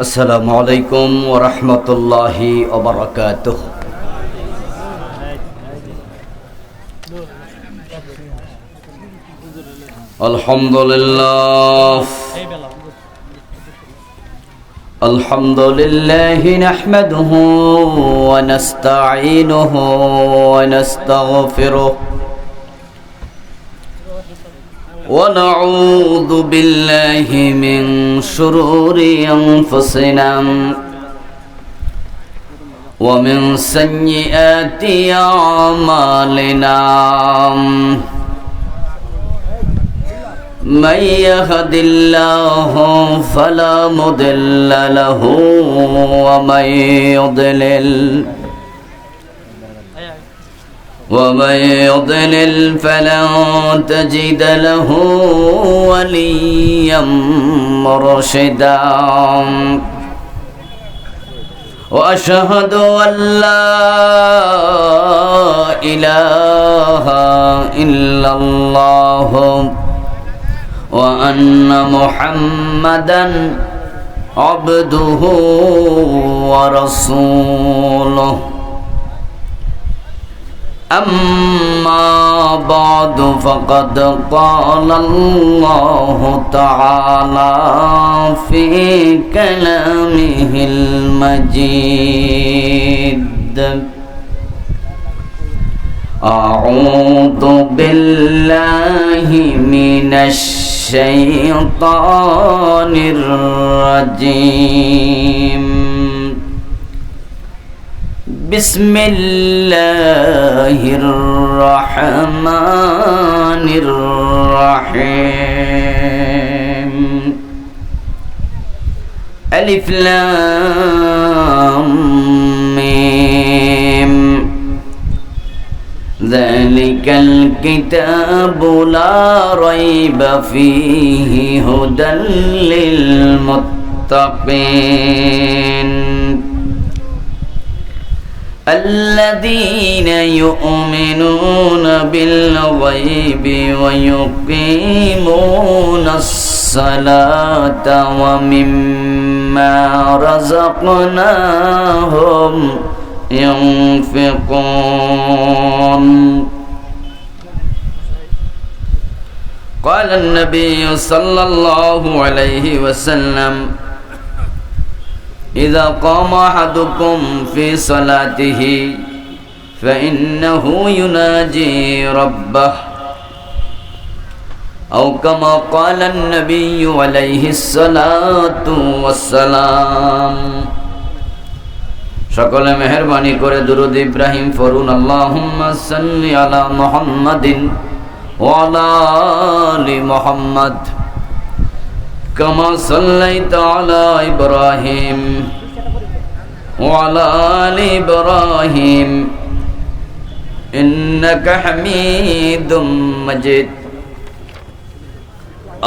আসসালামু আলাইকুম ওয়া রাহমাতুল্লাহি ওয়া বারাকাতুহু। আলহামদুলিল্লাহি নাহমাদুহু ওয়া নাস্তাঈনুহু ওয়া নাস্তাগফিরুহু ونعوذ بالله من شرور أنفسنا ومن سيئات أعمالنا من يهد الله فلا مضل له ومن يضلل فلن تجد له وليا مرشدا وأشهد أن لا إله إلا الله وأن محمدا عبده ورسوله أما بعد فقد قال الله تعالى في كلامه المجيد أعوذ بالله من الشيطان الرجيم بسم الله الرحمن الرحيم ألف لام ميم ذلك الكتاب لا ريب فيه هدى للمتقين الذين يؤمنون بالغيب ويقيمون الصلاة ومما رزقناهم ينفقون قال النبي صلى الله عليه وسلم إذا قام أحدكم في صلاته فإنه يناجي ربه أو كما قال النبي عليه الصلاة والسلام সকলে মেহেরবানি করে দুরূদ ইব্রাহিম পড়ুন। আল্লাহুম্মা সাল্লি আলা মুহাম্মাদিন ওয়া আলা আলি মুহাম্মাদ كما صليت على إبراهيم وعلى آل إبراهيم إنك حميد مجيد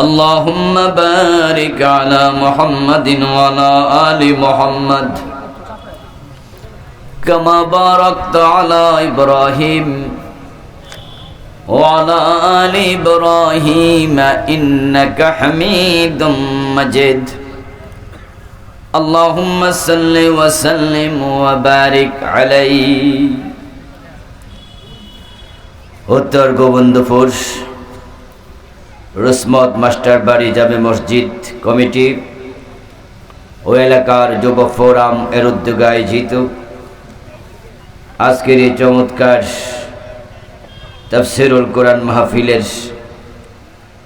اللهم بارك على محمد وعلى آل محمد كما باركت على إبراهيم وعلى آل إبراهيم إنك حميد مجيد اللهم صل وسلم وبارك عليه উত্তর গোবিন্দপুর রসমত মাস্টার বাড়ি জামে মসজিদ কমিটি ও এলাকার যুবক ফোরাম এর উদ্যোগে আয়োজিত আজকের এই চমৎকার তাফসীরুল কোরআন মাহফিলের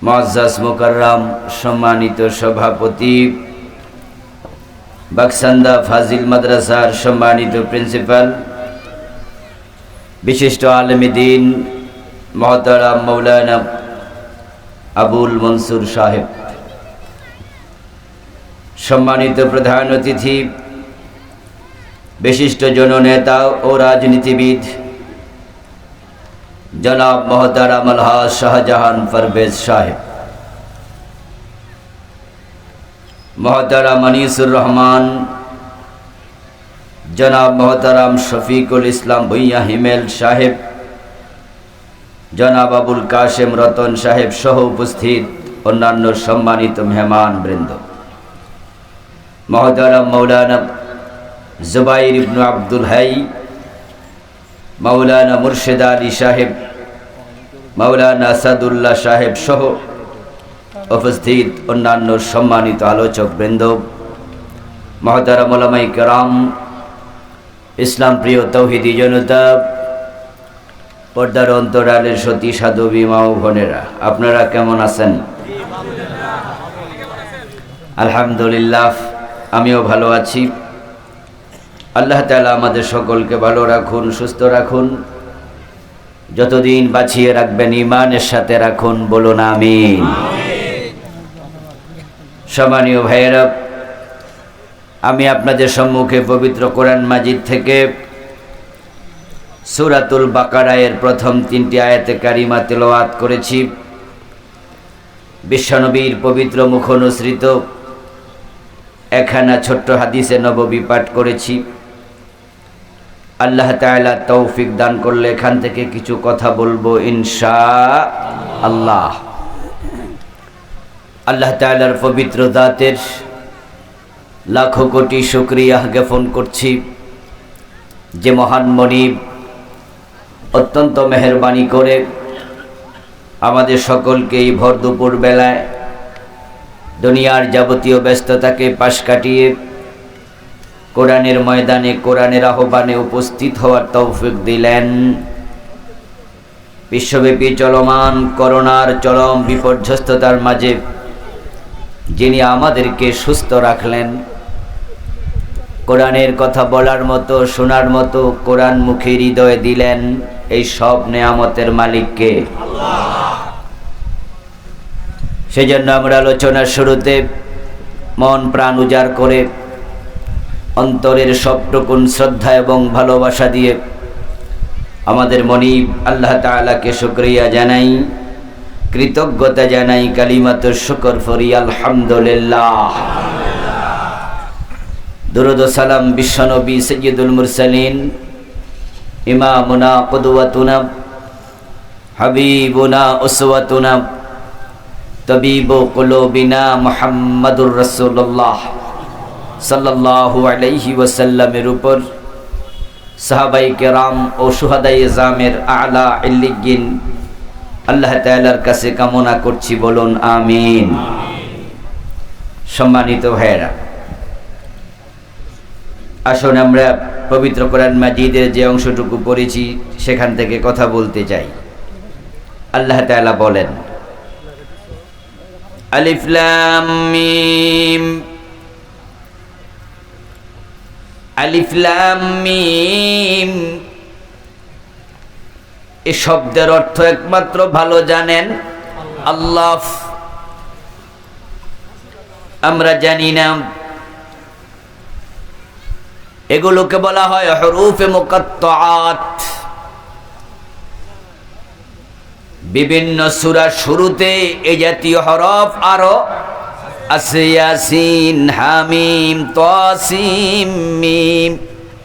মুআজ্জাজ মুকাররম সম্মানিত সভাপতি বাকসান্দা ফাজিল মাদ্রাসার সম্মানিত প্রিন্সিপাল বিশিষ্ট আলেমে দ্বীন মুহতারাম মাওলানা আবুল মনসুর সাহেব, সম্মানিত প্রধান অতিথি বিশিষ্ট জননেতা ও রাজনীতিবিদ জনাব মোহতারাম আলহাজ শাহজাহান পারভেজ সাহেব, মোহতারাম আনিসুর রহমান, জনাব মোহতারাম শফিকুল ইসলাম ভুইয়া হিমেল সাহেব, জনাব আবুল কাশেম রতন সাহেব সহ উপস্থিত অন্যান্য সম্মানিত মেহমান বৃন্দ, মহতারাম মাওলানা জুবাইর ইবনে আব্দুল হাই, মাওলানা মুর্শিদ আলী সাহেব, মাওলানা আসাদুল্লাহ সাহেব সহ উপস্থিত অন্যান্য সম্মানিত আলোচক বৃন্দ, মহতারাম উলামায়ে কেরাম, ইসলাম প্রিয় তৌহিদি জনতা, পর্দার অন্তরালের সতী সাধবী মা ও বোনেরা, আপনারা কেমন আছেন? আলহামদুলিল্লাহ, আমিও ভালো আছি। আল্লাহ তাআলা আমাদের সকলকে ভালো রাখুন, সুস্থ রাখুন, যতদিন বাঁচিয়ে রাখবেন ঈমানের সাথে রাখুন, বলুন আমিন। সম্মানীয় ভাইয়েরা, আমি আপনাদের সম্মুখে পবিত্র কোরআন মাজিদ থেকে সূরাতুল বাকারার প্রথম 3টি আয়াতে কারিমা তেলাওয়াত করেছি। বিশ্বনবীর পবিত্র মুখোনুসৃত একখানা ছোট্ট হাদিসে নববী পাঠ করেছি। আল্লাহ তাআলা তৌফিক দান করলে এখান থেকে কিছু কথা বলবো ইনশাআল্লাহ। আল্লাহ তাআলার পবিত্র জাতের লাখো কোটি শুকরিয়া জ্ঞাপন করছি যে মহান মনিব অত্যন্ত মেহেরবানি করে আমাদের সকলকে এই ভর দুপুর বেলায় দুনিয়ার যাবতীয় ব্যস্ততাকে পাশ কাটিয়ে কোরআনের ময়দানে, কোরআনের আহ্বানে উপস্থিত হওয়ার তৌফিক দিলেন। বিশ্বব্যাপী চলমান করোনার চরম বিপর্যস্ততার মাঝে যিনি আমাদেরকে সুস্থ রাখলেন, কোরআনের কথা বলার মতো, শোনার মতো কোরআন মুখে হৃদয়ে দিলেন, এই সব নেয়ামতের মালিককে আল্লাহ। সেজন্য আমরা আলোচনার শুরুতে মন প্রাণ উজাড় করে অন্তরের সবটুকুন শ্রদ্ধা এবং ভালোবাসা দিয়ে আমাদের মনিব আল্লাহ তাআলাকে শুকরিয়া জানাই, কৃতজ্ঞতা জানাই, কালিমাতুশ শুকর ফরি আলহামদুলিল্লাহ। দুরূদ ও সালাম বিশ্বনবী সাইয়্যিদুল মুরসালিন, ইমামুনা কুদওয়াতুনা, হাবিবুনা উসওয়াতুনা, তাবিবু কুলুবিনা মুহাম্মাদুর রাসূলুল্লাহ সাল্লাল্লাহু আলাইহি ওয়াসাল্লামের উপর, সাহাবায়ে কেরাম ও শুহাদায়ে জামের আলা ইল্লিয়িন আল্লাহ তাআলার কাছে কামনা করছি, বলুন আমিন। সম্মানিত ভাইয়েরা, আসুন আমরা পবিত্র কোরআন মাজিদের যে অংশটুকু পড়েছি সেখান থেকে কথা বলতে চাই। আল্লাহ তাআলা বলেন, আলিফ লাম মিম, আলিফ লাম মিম। এই শব্দের অর্থ একমাত্র ভালো জানেন আল্লাহ, আমরা জানি না। এগুলোকে বলা হয় হুরুফে মুকাত্তাআত। বিভিন্ন সূরার শুরুতে এই জাতীয় হরফ আরো আছে, ইয়াসিন, হামিম, তাসিম, মিম,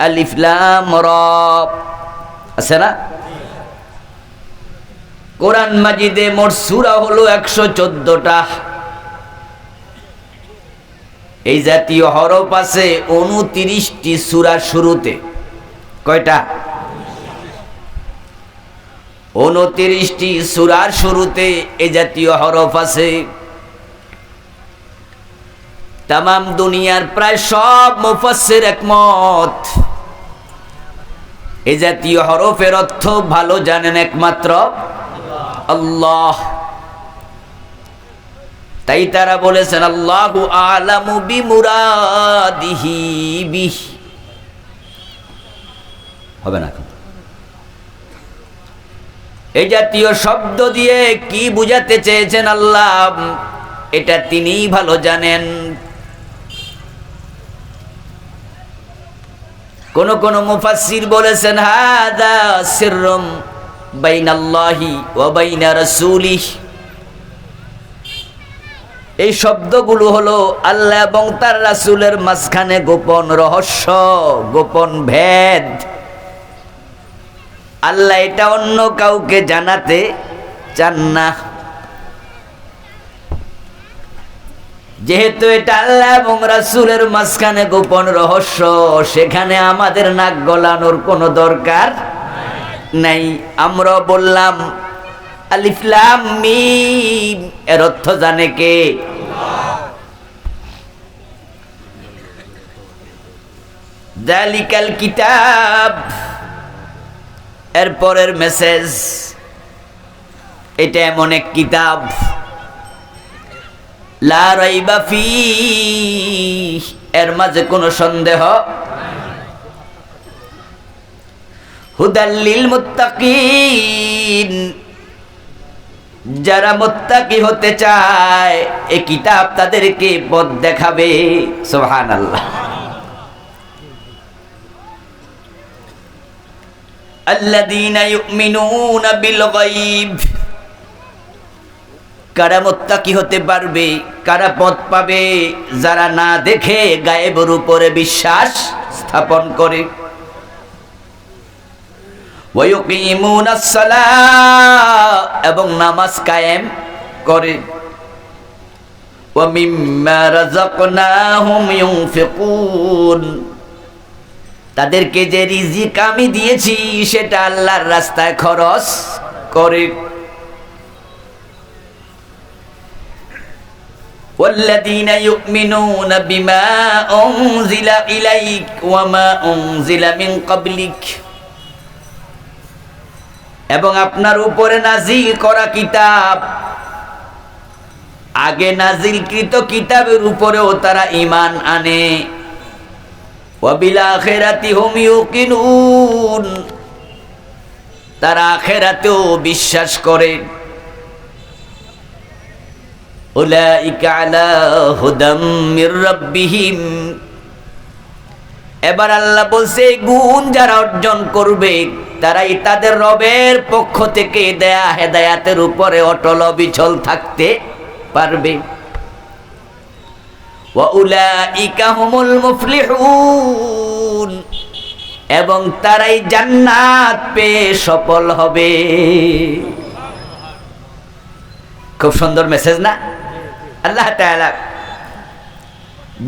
আলিফ লাম রা, আছে না? কোরআন মাজিদে মোট সূরা হলো 114টা। এই জাতীয় হরফ আছে 29টি সূরার শুরুতে। কয়টা? 29টি সূরার শুরুতে এই জাতীয় হরফ আছে। তামাম দুনিয়ার প্রায় সব মুফাসসির একমত, এই জাতীয় হরফের অর্থ ভালো জানেন একমাত্র আল্লাহ। তাই তারা বলেছেন আল্লাহু আ'লামু বিমুরাদিহি বিহ। হবে না? এই জাতীয় শব্দ দিয়ে কি বুঝাতে চেয়েছেন আল্লাহ, এটা তিনিই ভালো জানেন। কোন কোন মুফাসসির বলেছেন হাদা সিররুম বাইনাল্লাহি ওয়া বাইনা রাসূলিহি। এই শব্দগুলো হলো আল্লাহ এবং তার রাসূলের মাঝখানে গোপন রহস্য, গোপন ভেদ। আল্লাহ এটা অন্য কাউকে জানাতে চান না। যেহেতু এটা আল্লাহ এবং রাসূলের মাঝখানে গোপন রহস্য, সেখানে আমাদের নাক গলানোর কোনো দরকার নাই। আমরা বললাম আলিফ লাম মিম, এর অর্থ জানে কে? যালিকাল কিতাব, এর পরের মেসেজ, এটা এমন এক কিতাব লা রাইবা ফীহ, এর মাঝে কোনো সন্দেহ। হুদাল লিল মুত্তাকিন, যারা মুত্তাকি হতে চায় এই কিতাব তাদেরকে পথ দেখাবে। সুবহানাল্লাহ। আল্লাযীনা ইউমিনুনা বিল গায়ব, কারা মুত্তাকি হতে পারবে, কারা পথ পাবে? যারা না দেখে গায়েবের উপরে বিশ্বাস স্থাপন করে। ওয়া ইউকিমুনাস সালাহ, এবং নামাজ কায়েম করে। ওয়া মিম্মা রাযাকনাহুম ইউনফিকুন, তাদেরকে যে রিজিক আমি দিয়েছি সেটা আল্লাহর রাস্তায় খরচ করে। والذين يؤمنون بما أنزل إليك وما أنزل من قبلك, এবং আপনার উপরে নাজিল করা কিতাব, আগে নাজিলকৃত কিতাবের উপরেও তারা ঈমান আনে। ওয়াবিল আখিরাতি হুম ইউকিনুন, তারা আখিরাতেও বিশ্বাস করে। উলাইকা আলা হুদাম মির রাব্বিহিম, এবার আল্লাহ বলছে গুণ যারা অর্জন করবে তারাই তাদের রবের পক্ষ থেকে দেয়া হেদায়াতের উপরে অটল অবিচল থাকতে পারবে। ওয়া উলাইকা হুমুল মুফলিহুন, এবং তারাই জান্নাত পেয়ে সফল হবে। খুব সুন্দর মেসেজ না? আল্লাহ তাআলা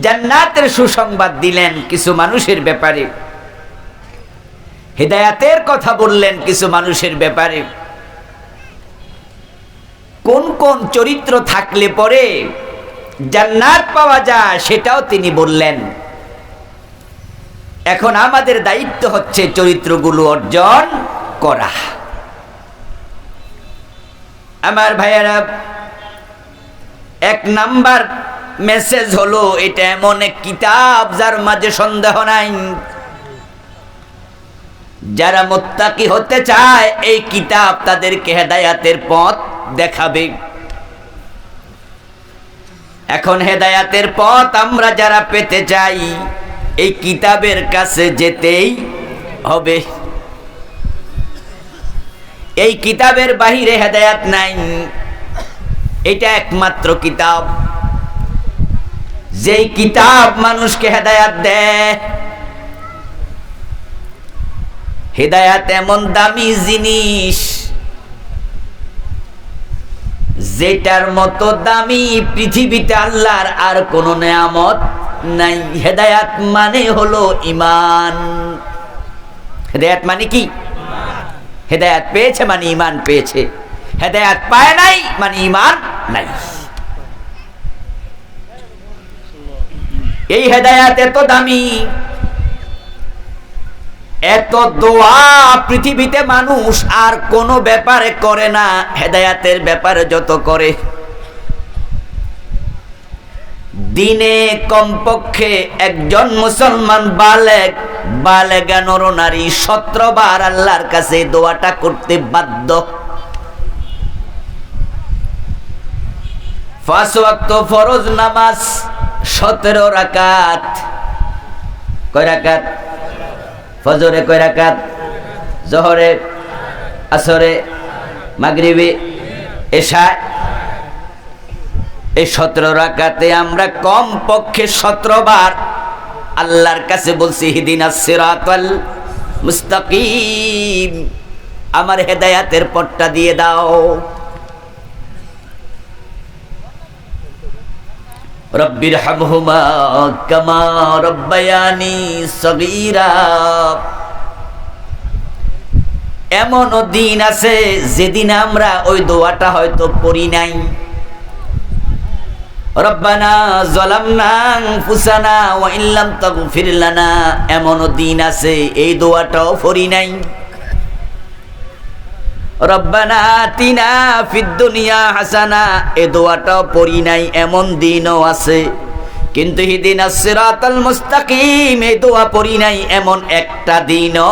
জান্নাতের সুসংবাদ দিলেন কিছু মানুষের ব্যাপারে, হিদায়াতের কথা বললেন কিছু মানুষের ব্যাপারে। কোন কোন চরিত্র থাকলে পরে জান্নাত পাওয়া যায় সেটাও তিনি বললেন। এখন আমাদের দায়িত্ব হচ্ছে চরিত্রগুলো অর্জন করা। আমার ভাইয়েরা, এক নাম্বার মেসেজ হলো এটা এমন এক কিতাব যার মাঝে সন্দেহ নাই। যারা মুত্তাকি হতে চায় এই কিতাব তাদেরকে হেদায়াতের পথ দেখাবে। এখন হেদায়াতের পথ আমরা যারা পেতে চাই এই কিতাবের কাছে যেতেই হবে। এই কিতাবের বাহিরে হেদায়াত নাই। এটা একমাত্র কিতাব, যেই কিতাব মানুষকে হেদায়াত দেয়। হেদায়াত এমন দামি জিনিস যেটার মতো দামি পৃথিবীতে আল্লাহর আর কোন নেয়ামত নাই। হেদায়াত মানে হলো ঈমান। হেদায়াত মানে কি? হেদায়াত পেয়েছে মানে ঈমান পেয়েছে, হেদায়াত পায় নাই মানে ঈমান নাই। এই হেদায়াত এত দামি, এত দোয়া পৃথিবীতে মানুষ আর কোন ব্যাপারে করে না, হেদায়াতের ব্যাপারে যত করে। দিনে কমপক্ষে একজন মুসলমান বালেগা নরনারী 17 বার আল্লাহর কাছে দোয়াটা করতে বাধ্য। 5 ওয়াক্ত ফরজ নামাজ 17 রাকাত। কয় রাকাত? ফজরে কয় রাকাত? জোহরে, আসরে, মাগরিবে, এশা। এই 17 রাকাতে আমরা কম পক্ষে 17 বার আল্লাহর কাছে বলছি ইহদিনাস সিরাতাল মুস্তাকিম, আমার হেদায়াতের পথটা দিয়ে দাও। রব্বিরহামহুমা কামা রব্বায়ানি সগীরা। এমনও দিন আছে যেদিন আমরা ওই দোয়াটা হয়তো পড়ি নাই। রব্বানা যালামনা আনফুসানা ওয়া ইল্লাম তাগফির লানা, এমনও দিন আছে এই দোয়াটাও পড়ি নাই। রব্বানা আতিনা ফিদ দুনিয়া হাসানা, এই দোয়াটাও পড়ি নাই, এমন দিনও আছে। কিন্তু ইহদিনাস সিরাতাল মুস্তাকিম, এই দোয়া পড়ি নাই এমন একটা দিনও।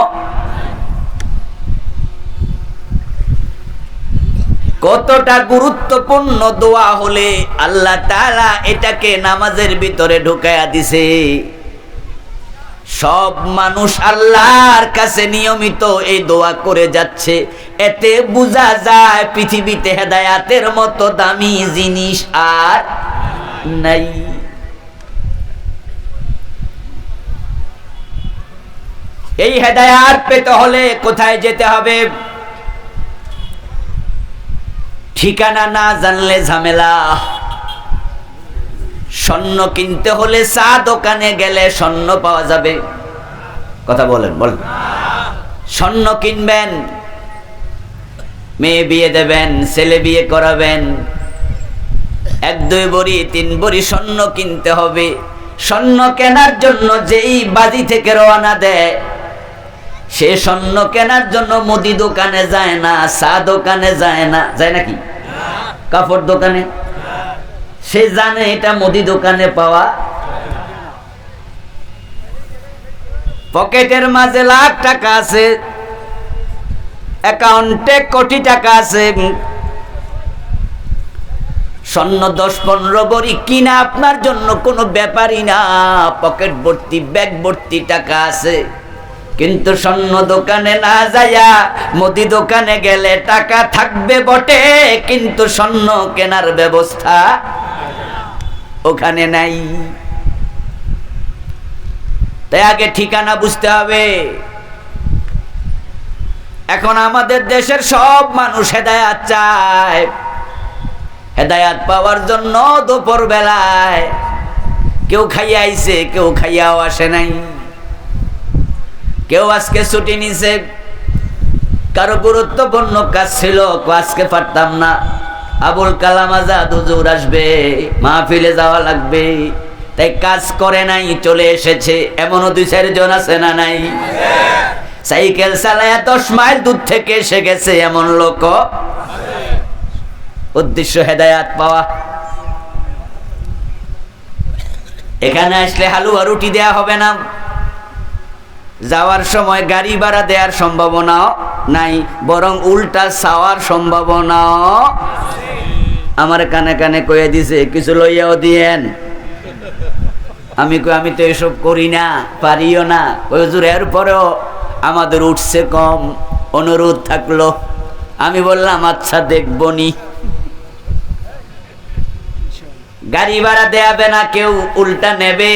কতটা গুরুত্বপূর্ণ দোয়া হলে আল্লাহ তাআলা এটাকে নামাজের ভিতরে ঢুকায়া দিছে। সব মানুষ আল্লাহর কাছে নিয়মিত এই দোয়া করে যাচ্ছে, এতে বোঝা যায় পৃথিবীতে হেদায়াতের মতো দামি জিনিস আর নাই। এই হেদায়াত পেতে হলে কোথায় যেতে হবে? ঠিকানা না জানলে ঝামেলা। স্বর্ণ কিনতে হলে চা দোকানে গেলে স্বর্ণ পাওয়া যাবে? কথা বলেন বলেন। স্বর্ণ কিনবেন, মেয়ে বিয়ে দেবেন, ছেলে বিয়ে করাবেন, 1-2 ভরি 3 ভরি স্বর্ণ কিনতে হবে। স্বর্ণ কেনার জন্য যেই বাড়ি থেকে রওনা দেয়, সে স্বর্ণ কেনার জন্য মুদি দোকানে যায় না, চা দোকানে যায় না, যায় নাকি? কাপড় দোকানে। সে জানে এটা মুদি দোকানে পাওয়া। পকেটের মাঝে লাখ টাকা আছে, অ্যাকাউন্টে কোটি টাকা আছে, স্বর্ণ 10-15 ভরি কিনা আপনার জন্য কোনো ব্যাপারই না। পকেট ভর্তি, ব্যাগ ভর্তি টাকা আছে, কিন্তু স্বর্ণ দোকানে না যায়া মুদি দোকানে গেলে টাকা থাকবে বটে, কিন্তু স্বর্ণ কেনার ব্যবস্থা ওখানে নাই। তাই আগে ঠিকানা বুঝতে হবে। এখন আমাদের দেশের সব মানুষ হেদায়াত চায়। হেদায়াত পাওয়ার জন্য দুপুর বেলায় কেউ খাইয়া আইছে, কেউ খাইয়াও আসে নাই, কেউ আজকে ছুটি নিছে, কারো গুরুত্বপূর্ণ কাজ ছিল, আজকে পারতাম না, আবুল কালাম আজাদ হুজুর আসবে, মাহফিলে যাওয়া লাগবে, তাই কাজ করে নাই, চলে এসেছে। এমনও 2-4 জন আছে না নাই? সাইকেল চালায়া 10 মাইল দূর থেকে এসে গেছে, এমন লোক। উদ্দেশ্য হেদায়াত পাওয়া। এখানে আসলে হালুয়া রুটি দেয়া হবে না, যাওয়ার সময় গাড়ি ভাড়া দেওয়ার সম্ভাবনাও নাই, বরং উল্টা চাওয়ার সম্ভাবনাও। আমার কানে কানে কয়ে দিছে কিছু লইয়াও দিয়েন। আমি তো এসব করি না, পারিও না। ওই হুজুর এরপরেও আমাদের উঠছে কম, অনুরোধ থাকলো। আমি বললাম আচ্ছা দেখবনি। গাড়ি ভাড়া দেয়াবে না কেউ, উল্টা নেবে।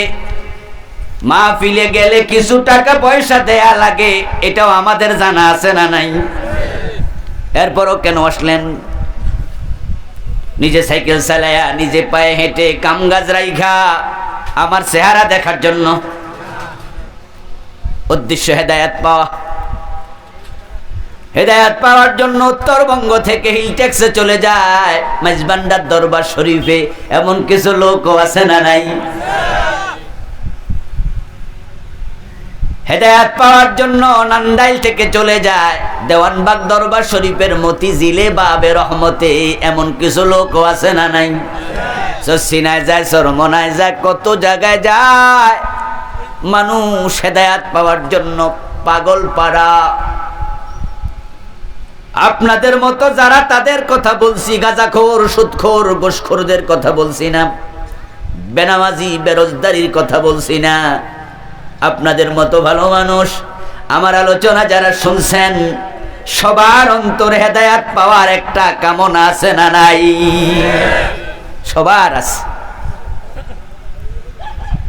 মাহফিলে গেলে কিছু টাকা পয়সা দেয়া লাগে, এটাও আমাদের জানা আছে না নাই? এরপরও কেন আসলেন? নিজে সাইকেল চালায়া, নিজে পায়ে হেঁটে, কামগাজ রাইখা আমার চেহারা দেখার জন্য? উদ্দেশ্য হেদায়াত পাওয়া। হেদায়াত পাওয়ার জন্য উত্তরবঙ্গ থেকে হিলটেক্সে চলে যায়, মেজবান্ডার দরবার শরীফে। এমন কিছু লোকও আছে না নাই? হেদায়াত পাওয়ার জন্য নান্দাইল থেকে চলে যায় দেওয়ানবাগ দরবার শরীফের মতিঝিলে বাবে রহমতে। এমন কিছু লোকও আছে না নাই? সিনায় যায়, চরমনায় যায়, কত জায়গায় যায় মানুষ হেদায়াত পাওয়ার জন্য পাগল পাড়া। আপনাদের মতো যারা, তাদের কথা বলছি, গাঁজাখোর, সুদখোর, ঘুষখোরদের কথা বলছি না, বেনামাজি বেরোজগারির কথা বলছি না। আপনাদের মতো ভালো মানুষ আমার আলোচনা যারা শুনছেন, সবার অন্তরে হেদায়াত পাওয়ার একটা কামনা আছে না নাই? সবার আছে,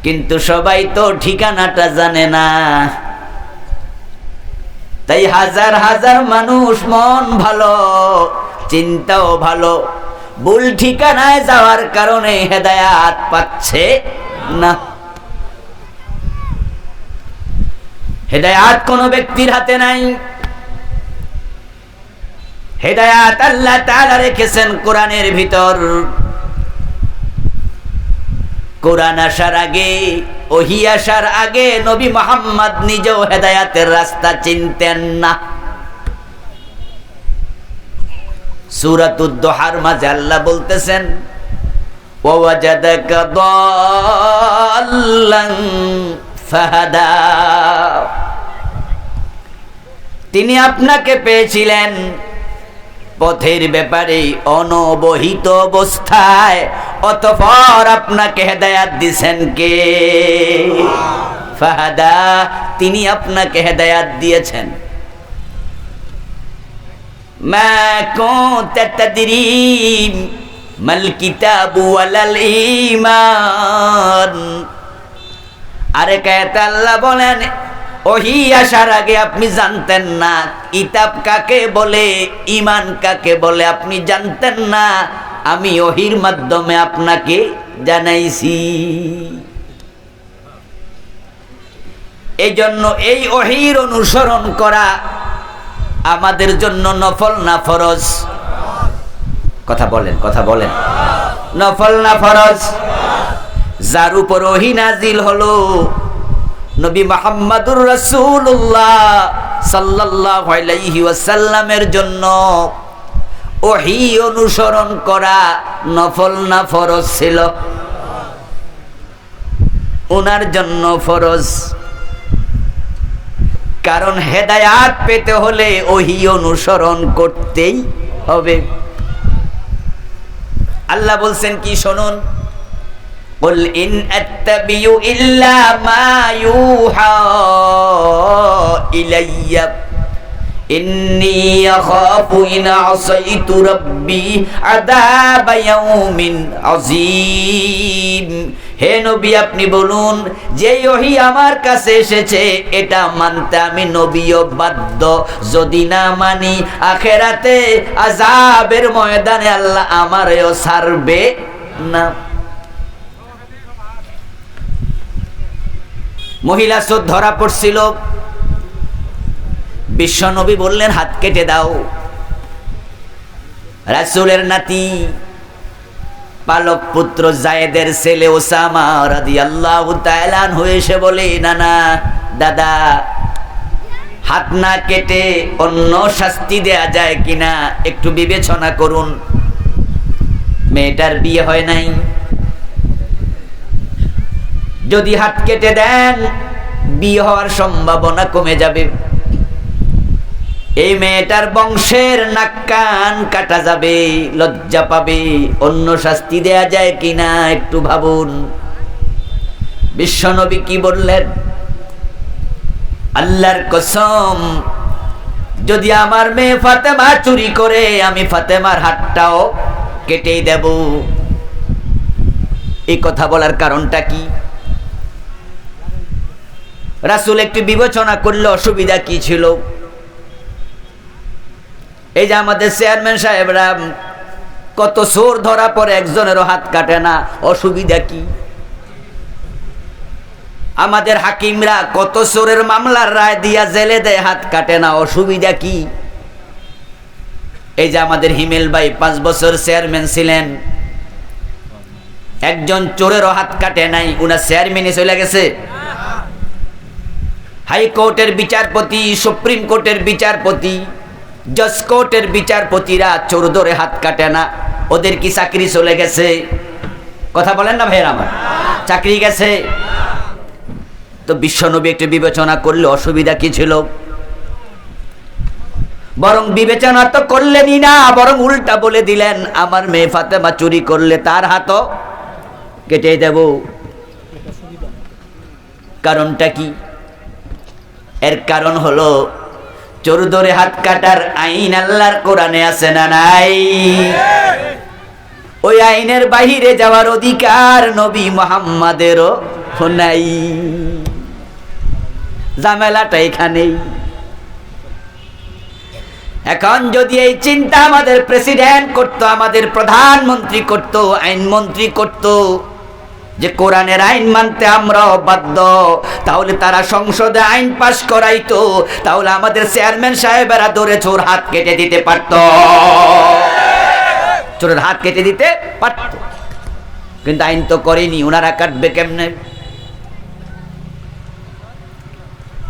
কিন্তু সবাই তো ঠিকানাটা জানে না। তাই হাজার হাজার মানুষ, মন ভালো, চিন্তাও ভালো, ভুল ঠিকানায় যাওয়ার কারণে হেদায়েত পাচ্ছে না। হেদায়েত কোন ব্যক্তির হাতে নাই। হেদায়েত আল্লাহ তাআলা রেখেছেন কোরআনের ভিতর। কোরআন আসার আগে, ওহী আসার আগে নবী মুহাম্মদ নিজেও হেদায়েতের রাস্তা চিনতেন না। সূরাতুদ দুহার মাঝে আল্লাহ বলতেছেন, ওয়াজাদাকা দাল্লান ফাহাদা। তিনি আপনাকে পেয়েছিলেন পথের ব্যাপারে অনবহিত অবস্থায়, অতঃপর আপনাকে হেদায়েত দিবেন কে? ফাহাদা, তিনি আপনাকে হেদায়েত দিয়েছেন। মা কুনতা তাদরি মাল কিতাবু ওয়ালাল ঈমান। আরেক আয়াতে আল্লাহ বলেন, ওহী আসার আগে আপনি জানতেন না কিতাব কাকে বলে, ঈমান কাকে বলে, আপনি জানতেন না। আমি ওহীর মাধ্যমে আপনাকে জানাইছি। এজন্য এই ওহীর অনুসরণ করা আমাদের জন্য নফল না ফরজ? কথা বলেন, কথা বলেন। নফল না ফরজ? যার উপর ওহী নাজিল হলো নবী মুহাম্মদুর রাসূলুল্লাহ সাল্লাল্লাহু আলাইহি ওয়াসাল্লামের জন্য ওহী অনুসরণ করা নফল না ফরজ ছিল? ওনার জন্য ফরজ। কারণ হেদায়েত পেতে হলে ওহী অনুসরণ করতেই হবে। আল্লাহ বলছেন কি শুনুন, কুল ইন আত্তাবিউ ইল্লা মা ইউহা ইলাইয়া ইন্নী আখাফু ইন আসাইতু রাব্বি আযাবা ইয়াউমিন আযীম। হে নবী, আপনি বলুন, যে ওহী আমার কাছে এসেছে এটা মানতে আমি নবীও বাধ্য। যদি না মানি, আখিরাতে আযাবের ময়দানে আল্লাহ আমারও ছাড়বে না। মহিলা চোর ধরা পড়ছিল, বিশ্বনবী বললেন হাত কেটে দাও। রাসূলের নাতি পালক পুত্র যায়েদের ছেলে ওসামা রাদিয়াল্লাহু তাআলা আনহু এসে বলে, না না দাদা, হাত না কেটে অন্য শাস্তি দেয়া যায় কিনা একটু বিবেচনা করুন। মেয়েটার বিয়ে হয় নাই, যদি হাত কেটে দেন বিয়ে হওয়ার সম্ভাবনা কমে যাবে। এই মেয়েটার বংশের নাক কান কাটা যাবে, লজ্জা পাবে। অন্য শাস্তি দেয়া যায় কিনা একটু ভাবুন। বিশ্বনবী কি বললেন? আল্লাহর কসম, যদি আমার মেয়ে ফাতেমা চুরি করে আমি ফাতেমার হাতটাও কেটেই দেব। এই কথা বলার কারণটা কি? রাসূল একটু বিবেচনা করলে অসুবিধা কি ছিল? এই যে আমাদের চেয়ারম্যান সাহেবরা কত চোর ধরা পড়ে একজনেরও হাত কাটে না, অসুবিধা কি? আমাদের হাকিমরা কত চোরের মামলার রায় দিয়া জেলে দেয়, হাত কাটে না, অসুবিধা কি? এই যে আমাদের হিমেল ভাই 5 বছর চেয়ারম্যান ছিলেন, একজন চোরেরও হাত কাটে নাই, উনার চেয়ারম্যানই চলে গেছে। হাইকোর্টের বিচারপতি, সুপ্রিম কোর্টের বিচারপতি, জজ কোর্টের বিচারপতিরা চোর ধরে হাত কাটে না, ওদের কি চাকরি চলে গেছে? কথা বলেন না ভাইয়ের আমার, চাকরি গেছে? তো বিশ্বনবী একটু বিবেচনা করলে অসুবিধা কি ছিল? বরং বিবেচনা তো করলেনই না, বরং উল্টা বলে দিলেন, আমার মেয়ে ফাতেমা চুরি করলে তার হাতও কেটে দেব। কারণটা কি? এর কারণ হলো চোর ধরে হাত কাটার আইন আল্লাহর কোরআনে আছে না নাই? ওই আইনের বাহিরে যাওয়ার অধিকার নবী মুহাম্মাদেরও নাই। ঝামেলাটা এখানেই। এখন যদি এই চিন্তা আমাদের প্রেসিডেন্ট করত, আমাদের প্রধানমন্ত্রী করত, আইনমন্ত্রী করত, যে কোরআনের আইন মানতে আমরাও বাধ্য, তাহলে তারা সংসদে আইন পাশ করাইতো, তাহলে আমাদের চেয়ারম্যান সাহেবেরা ধরে চোর হাত কেটে দিতে পারত, চোরের হাত কেটে দিতে পারত। কিন্তু আইন তো করেনি, ওনারা কাটবে কেমনে?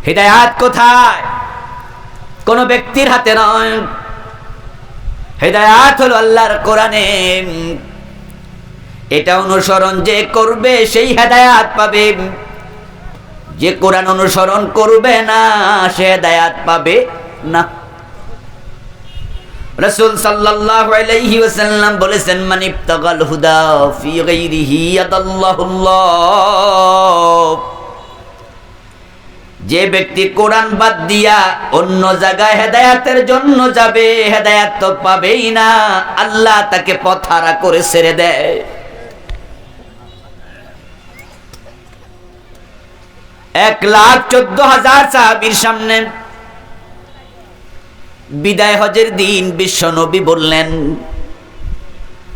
হিদায়াত কোথায়? কোন ব্যক্তির হাতে নয়, হিদায়াত হলো আল্লাহর কোরআনে। এটা অনুসরণ যে করবে সেই হেদায়াত পাবে, যে কোরআন অনুসরণ করবে না সে হেদায়াত পাবে না। রাসূল সাল্লাল্লাহু আলাইহি ওয়াসাল্লাম বলেছেন, মান ইবতাগাল হুদা ফি গায়রিহি আদাল্লাহুল্লাহ। যে ব্যক্তি কোরআন বাদ দিয়া অন্য জায়গায় হেদায়াতের জন্য যাবে, হেদায়াত তো পাবেই না, আল্লাহ তাকে পথহারা করে ছেড়ে দেয়। 1,14,000 সাহাবীর সামনে বিদায় হজের দিন বিশ্বনবী বললেন,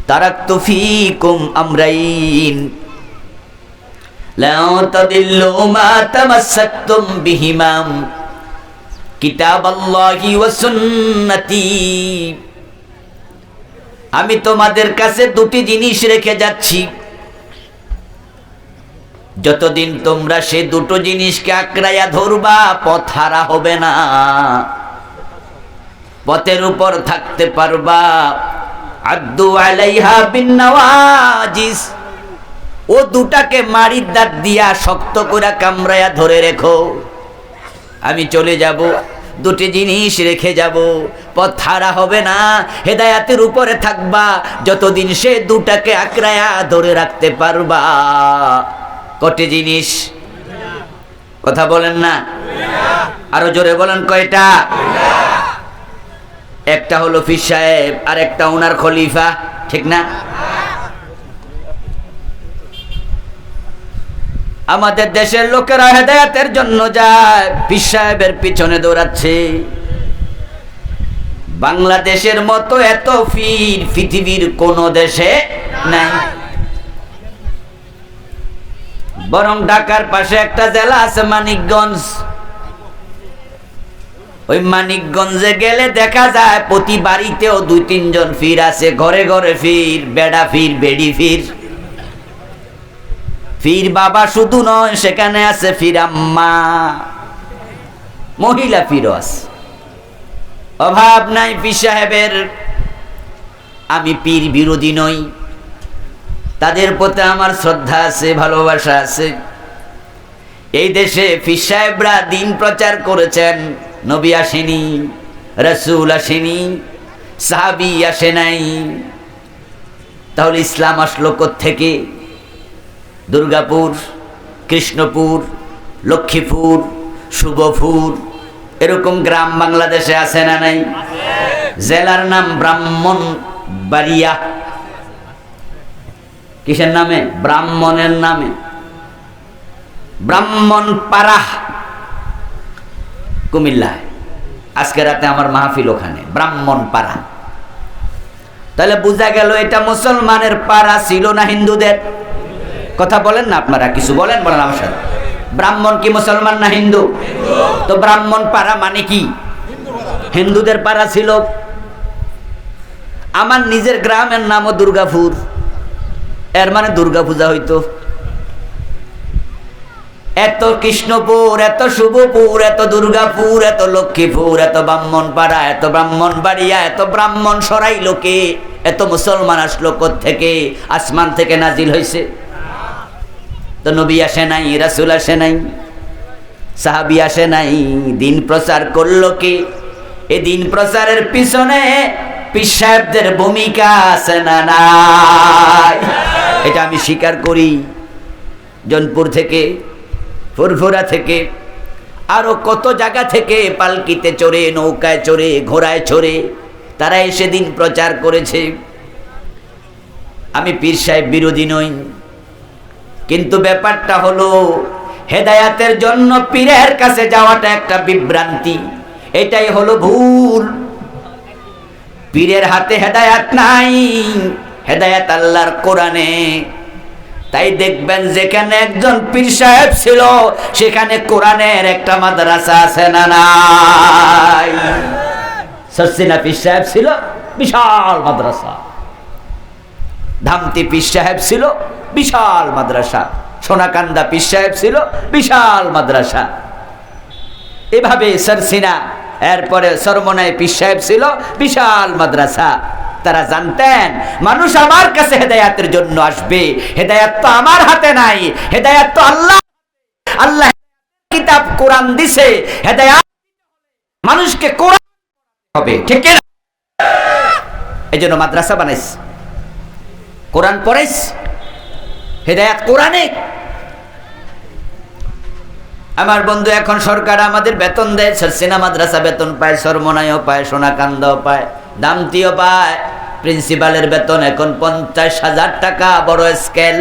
তারাকতু ফীকুম আমরাইন লা তাদিল্লু মা তামাসসাকতুম বিহিমা কিতাবাল্লাহি ওয়া সুন্নতি। আমি তোমাদের কাছে দুটি জিনিস রেখে যাচ্ছি, যতদিন তোমরা সে দুটো জিনিসকে আঁকড়াইয়া ধরবা পথ হারা হবে না, পথের উপর থাকতে পারবা। আদ্দু আলাইহা বিন নওয়াজিস, ও দুটাকে মারির দাঁত দিয়া শক্ত করে কামড়াইয়া ধরে রেখো। আমি চলে যাব, দুটি জিনিস রেখে যাব, পথ হারা হবে না, হেদায়াতের উপরে থাকবা যতদিন সে দুটাকে আঁকড়াইয়া ধরে রাখতে পারবা। কটি জিনিস? কথা বলেন না, আরো জোরে বলেন কয়টা? একটা হলো পীর সাহেব, আর একটা ওনার খলিফা, ঠিক না? আমাদের দেশের লোকেরা হেদায়েতের জন্য যায়, পীর সাহেবের পিছনে দৌড়াচ্ছে। বাংলাদেশের মতো এত পীর পৃথিবীর কোন দেশে নাই। বরং ঢাকার পাশে একটা জেলা আছে মানিকগঞ্জ, ওই মানিকগঞ্জে গেলে দেখা যায় প্রতি বাড়িতেও 2-3 জন পীর আছে, ঘরে ঘরে পীর, বেড়া পীর, বেড়ি পীর। পীর বাবা শুধু নয়, সেখানে আছে পীর আম্মা, মহিলা পীরও আছে। অভাব নাই পীর সাহেবের। আমি পীর বিরোধী নই, তাদের প্রতি আমার শ্রদ্ধা আছে, ভালোবাসা আছে। এই দেশে পীর সাহেবরা দিন প্রচার করেছেন, নবী আসেনি, রাসূল আসেনি, সাহাবী আসে নাই, তাহলে ইসলাম আসলো কোত্থেকে? দুর্গাপুর, কৃষ্ণপুর, লক্ষ্মীপুর, শুভপুর, এরকম গ্রাম বাংলাদেশে আছে না নাই? জেলার নাম ব্রাহ্মণবাড়িয়া। কিসের নামে? ব্রাহ্মণের নামে। ব্রাহ্মণপাড়া কুমিল্লায়, আজকে রাতে আমার মাহফিল ওখানে, ব্রাহ্মণপাড়া। তাহলে বোঝা গেল এটা মুসলমানের পাড়া ছিল না হিন্দুদের? কথা বলেন না আপনারা, কিছু বলেন, বলেন আমার সাথে। ব্রাহ্মণ কি মুসলমান না হিন্দু? তো ব্রাহ্মণ পাড়া মানে কি? হিন্দুদের পাড়া ছিল। আমার নিজের গ্রামের নামও দুর্গাপুর, এর মানে দুর্গা পূজা হইতো। এত কৃষ্ণপুর, এত শুভপুর, এত দুর্গাপুর, এত লক্ষ্মীপুর, এত ব্রাহ্মণপাড়া, এত ব্রাহ্মণবাড়িয়া, এত ব্রাহ্মণ সরাই লোকে, এত মুসলমান আসলো কোত্থেকে? আসমান থেকে নাজিল হয়েছে? তো নবী আসে নাই, রাসূল আসে নাই, সাহাবী আসে নাই, দিন প্রচার করলো কে? এই দিন প্রচারের পিছনে পীর সাহেবদের ভূমিকা আছে না নাই? এটা আমি স্বীকার করি। জনপুর থেকে, ফুরফুরা থেকে, আরো কত জায়গা থেকে পালকিতে চড়ে, নৌকায় চড়ে, ঘোড়ায় চড়ে তারা এসে দিন প্রচার করেছে। আমি পীর সাহেব বিরোধী নই, কিন্তু ব্যাপারটা হলো হেদায়াতের জন্য পীরের কাছে যাওয়াটা একটা বিভ্রান্তি, এটাই হলো ভুল। পীরের হাতে হেদায়াত নাই, হেদায়াত আল্লাহর কোরআনে। তাই দেখবেন যেখানে একজন পীর সাহেব ছিল সেখানে কোরআনের একটা মাদ্রাসা আছে না নাই? সরসিনা পীর সাহেব ছিল, বিশাল মাদ্রাসা। ধামতি পীর সাহেব ছিল, বিশাল মাদ্রাসা। সোনাকান্দা পীর সাহেব ছিল, বিশাল মাদ্রাসা। এভাবে সরসিনা, এরপরে সরমনায় পীর সাহেব ছিল, বিশাল মাদ্রাসা। তারা জানতেন মানুষ আমার কাছে হেদায়াতের জন্য আসবে, হেদায়াত তো আমার হাতে নাই, হেদায়াত তো আল্লাহ। আল্লাহ কিতাব কোরআন দিছে, হেদায়াত মানুষকে কোরআন হবে, ঠিক না? এই জন্য মাদ্রাসা বানাইছে, কোরআন পড়াইছ, হেদায়াত কোরআনে। আমার বন্ধু, এখন সরকার আমাদের বেতন দেয়, সরসিনা মাদ্রাসা বেতন পায়, সরমনাইও পায়, সোনাকান্দাও পায়, দামতিও পায়। প্রিন্সিপালের বেতন এখন 50,000 টাকা, বড় স্কেল।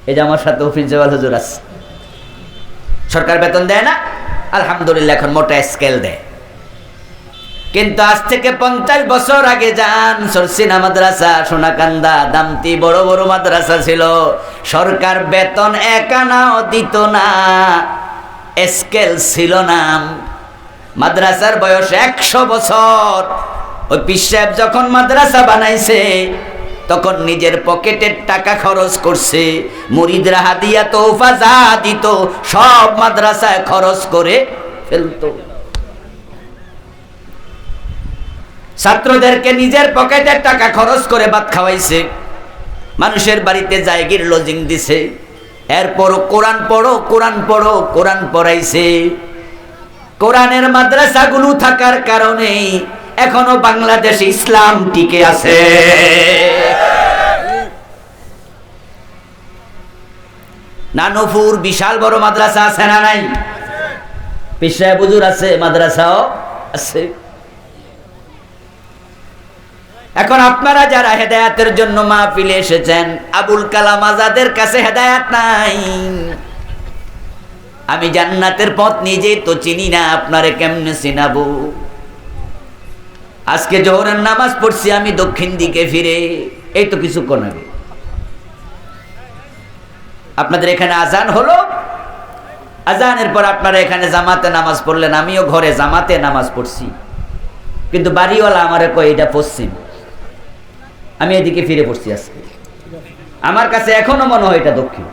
এই যে আমার সাথেও প্রিন্সিপাল হুজুর আছে, সরকার বেতন দেয় না, আলহামদুলিল্লাহ এখন মোটা স্কেল দেয়। কিন্তু আজ থেকে 50 বছর আগে যান, সরসিনা মাদ্রাসা, সোনাকান্দা, দামতি বড় বড় মাদ্রাসা ছিল, সরকার বেতন এক আনাও দিত না, স্কেল ছিল না। মাদ্রাসার বয়স 100 বছর। ওই পীর সাহেব যখন মাদ্রাসা বানাইছে তখন নিজের পকেটের টাকা খরচ করছে, মুরিদরা হাদিয়া তোফা যা দিত সব মাদ্রাসায় খরচ করে ফেলতো। ছাত্রদেরকে নিজের পকেটের টাকা খরচ করে ভাত খাওয়াইছে, মানুষের বাড়িতে জায়গির লজিং দিছে, এরপরও কোরআন পড়ো, কোরআন পড়ো, কোরআন পড়াইছে। কোরআনের মাদ্রাসাগুলো থাকার কারণে এখনো বাংলাদেশে ইসলাম টিকে আছে। নানুপুর বিশাল বড় মাদ্রাসা আছে না নাই? পীর সাহেব হুজুর আছে, মাদ্রাসাও আছে। এখন আপনারা যারা হেদায়াতের জন্য মাহফিলে এসেছেন, আবুল কালাম আজাদের কাছে হেদায়াত নাই। আমি জান্নাতের পথ নিজেই তো চিনি না, আপনারে কেমনে চিনাবো? আজকে জোহরের নামাজ পড়ছি আমি দক্ষিণ দিকে ফিরে, এই তো কিছুক্ষণ আগে আপনাদের এখানে আজান হলো, আজানের পর আপনারা এখানে জামাতে নামাজ পড়লেন, আমিও ঘরে জামাতে নামাজ পড়ছি, কিন্তু বাড়িওয়ালা আমারে কয় এটা পশ্চিম, আমি এদিকে ফিরে পড়ছি। আজকে আমার কাছে এখনো মনে হয় এটা দক্ষিণ।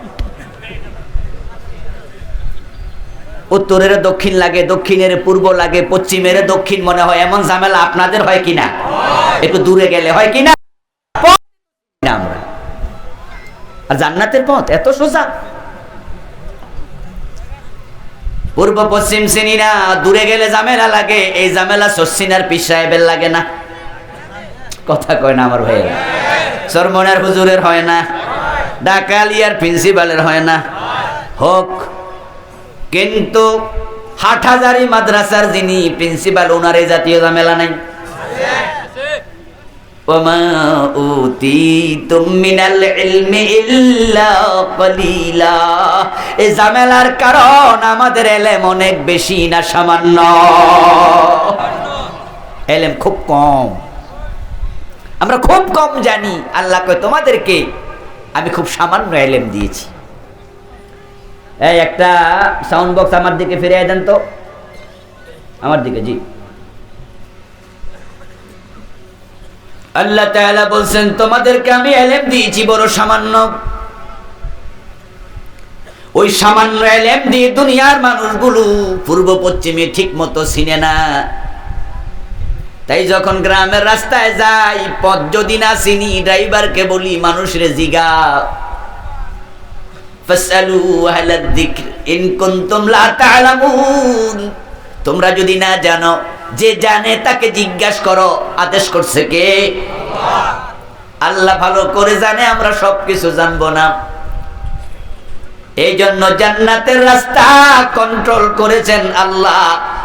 উত্তরের দক্ষিণ লাগে, দক্ষিণের পূর্ব লাগে, পশ্চিমের দক্ষিণ মনে হয়। এমন ঝামেলা আপনাদের হয় কিনা? একটু দূরে গেলে হয় কিনা? আমরা আর জান্নাতের পথ এত সোজা, পূর্ব পশ্চিম চিনি না, দূরে গেলে ঝামেলা লাগে। এই ঝামেলা সরসিনার পীর সাহেবের লাগে না, কথা কয় না আমার ভাইয়েরা। সরমনার হুজুরের হয় না, ডাকালিয়ার প্রিন্সিপালের হয় না, হোক। কিন্তু হাটহাজারী মাদ্রাসার যিনি প্রিন্সিপাল, ওনার এই জাতীয় ঝামেলা নাই। ওমা উতীতুম মিনাল ইলমি ইল্লা কলিলা। এই ঝামেলার কারণ আমাদের এলেম অনেক বেশি না সামান্য? এলেম খুব কম, আমরা খুব কম জানি। আল্লাহ কয় তোমাদেরকে আমি খুব সামান্য এলেম দিয়েছি। এই একটা সাউন্ড বক্স আমার দিকে ফিরে দেন তো, আমার দিকে। জি, আল্লাহ তাআলা বলছেন তোমাদেরকে আমি এলেম দিয়েছি বড় সামান্য। ওই সামান্য এলেম দিয়ে দুনিয়ার মানুষগুলো পূর্ব পশ্চিমে ঠিক মতো চিনে না। তাই যখন গ্রামের রাস্তায় যাই, পথ যদি না চিনি, ড্রাইভারকে বলি মানুষরে জিগা, ফাসআলু আহলাদ যিকর ইন কুনতুম লা তা'লামুন। তোমরা যদি না জানো, যে জানে তাকে জিজ্ঞাসা করো। আদেশ করছে কে? আল্লাহ। আল্লাহ ভালো করে জানে, আমরা সবকিছু জানবো না। এই জন্য জান্নাতের রাস্তা কন্ট্রোল করেছেন আল্লাহ।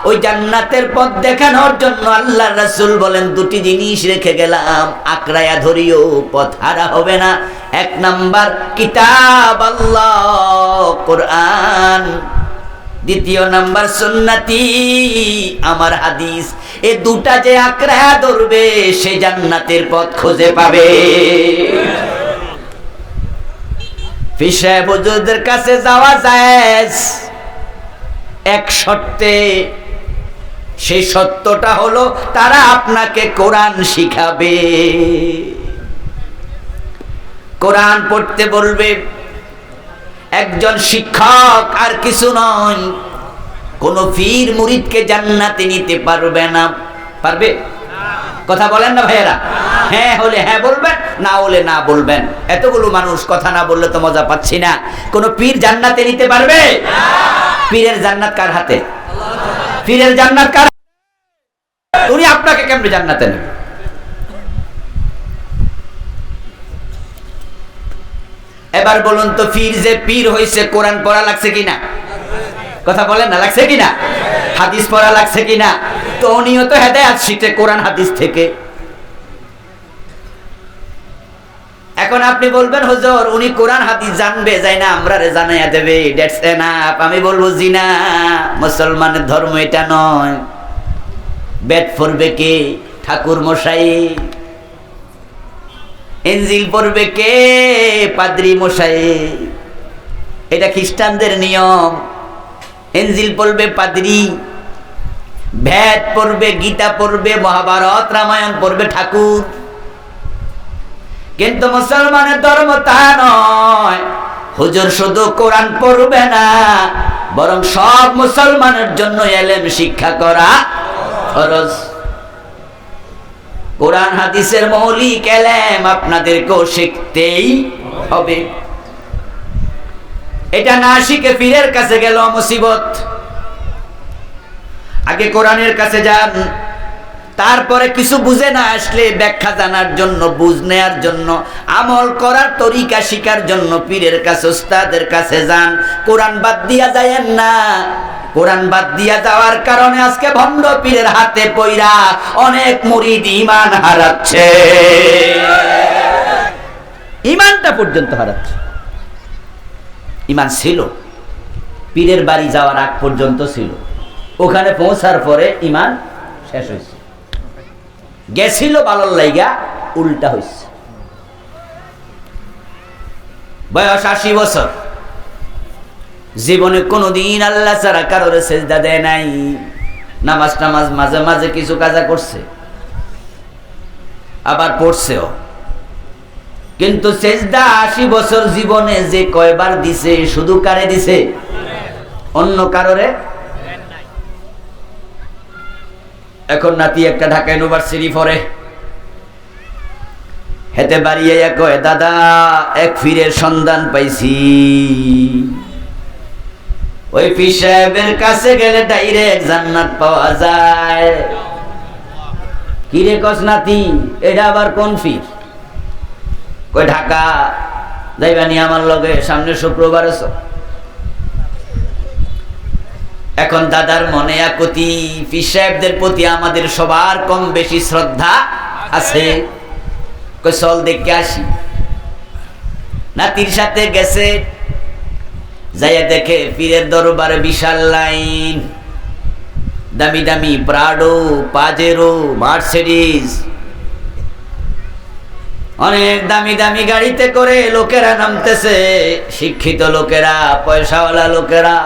ওই জান্নাতের পথ দেখানোর জন্য আল্লাহর রাসূল বলেন দুটি জিনিস রেখে গেলাম, আকড়ায়া ধরিও, পথ হারা হবে না। এক নাম্বার কিতাব আল্লাহ, কোরআন। দ্বিতীয় নাম্বার সুন্নতি, আমার হাদিস। এই দুটা যে আঁকড়া ধরবে সে জান্নাতের পথ খুঁজে পাবে। পীর সাহেব হুজুরদের কাছে যাওয়া যায় এক শর্তে, সেই সত্যটা হলো তারা আপনাকে কোরআন শিখাবে, কোরআন পড়তে বলবে। একজন শিক্ষক আর কিছু নয়। কোন পীর মুরিদকে জান্নাতে নিতে পারবে না। পারবে? কথা বলেন না ভাইয়েরা? হ্যাঁ হলে হ্যাঁ বলবেন, না হলে না বলবেন। এতগুলো মানুষ কথা না বললে তো মজা পাচ্ছি না। কোন পীর জান্নাতে নিতে পারবে? পীরের জান্নাত কার হাতে? পীরের জান্নাত কার? উনি আপনাকে কেমনে জান্নাতে নেবে? এবার বলুন তো, পীর যে পীর হইছে কোরআন পড়া লাগছে কিনা? কথা বলেন না, লাগছে কিনা? হাদিস পড়া লাগছে কিনা? তো উনিও তো হেদায়েত শিখে কোরআন হাদিস থেকে। এখন আপনি বলবেন হুজুর উনি কোরআন হাদিস জানবে, যাই না আমরা রে জানাইয়া দেবে, দ্যাটস এনাফ। আমি বলবো জি না, মুসলমানের ধর্ম এটা নয়। বেদ পড়বে কে? ঠাকুর মশাই। ইনজিল পড়বে কে? পাদ্রী মশাই। এটা খ্রিস্টানদের নিয়ম। ইনজিল পড়বে পাদ্রী, বেদ পড়বে, গীতা পড়বে, মহাভারত রামায়ণ পড়বে ঠাকুর। কিন্তু মুসলমানের ধর্ম তা নয়। হুজুর শুধু কোরআন পড়বে না, বরং সব মুসলমানের জন্য ইলম শিক্ষা করা ফরজ। কোরআন হাদিসের মৌলিক ইলম আপনাদেরকেও শিখতেই হবে। এটা না শিখে পীরের কাছে গেল মুসিবত। আগে কোরআনের কাছে যান, তারপরে কিছু বুঝে না আসলে ব্যাখ্যা জানার জন্য, বুঝ নেয়ার জন্য, আমল করার তরিকা শিখার জন্য পীরের কাছে, উস্তাদের কাছে যান। কোরআন বাদ দিয়া যায়েন না। কোরআন বাদ দিয়া যাওয়ার কারণে আজকে ভণ্ড পীরের হাতে পইরা অনেক মুরিদ ঈমান হারাচ্ছে, ঈমানটা পর্যন্ত হারাচ্ছে। ঈমান ছিল, পীরের বাড়ি যাওয়ার আগ পর্যন্ত ছিল, ওখানে পৌঁছার পরে ঈমান শেষ হয়েছে। গেছিল ভালোর লাইগা, উল্টা হয়েছে। বয়স 80 বছর, জীবনে কোনদিন আল্লাহ ছাড়া কারোর সেজদা দেয় নাই। নামাজ টামাজ মাঝে মাঝে কিছু কাজা করছে, আবার পড়ছেও, কিন্তু সেজদা 80 বছর জীবনে যে কয়বার দিছে, শুধু কারে দিছে? অন্য কারোরে। এখন নাতি একটা ঢাকা ইউনিভার্সিটি পড়ে, হেতে বাড়িয়ে কয় দাদা এক পীরের সন্ধান পাইছি। ওই পীর সাহেবের কাছে গেলে ডাইরেক্ট জান্নাত পাওয়া যায়। কি রে কস নাতি, এটা আবার কোন পীর? কই ঢাকা যাইবানি আমার লগে, সামনে শুক্রবার আছে। এখন দাদার মনে একতি পীর সাহেবদের প্রতি আমাদের সবার কম বেশি শ্রদ্ধা আছে। কই চল দেখে আসি। নাতির সাথে গেছে, যাইয়া দেখে পীরের দরবারে বিশাল লাইন, দামি দামি প্রাডো, পাজেরো, মার্সিডিজ, অনেক দামি দামি গাড়িতে করে লোকেরা নামতেছে, শিক্ষিত লোকেরা, পয়সাওয়ালা লোকেরা।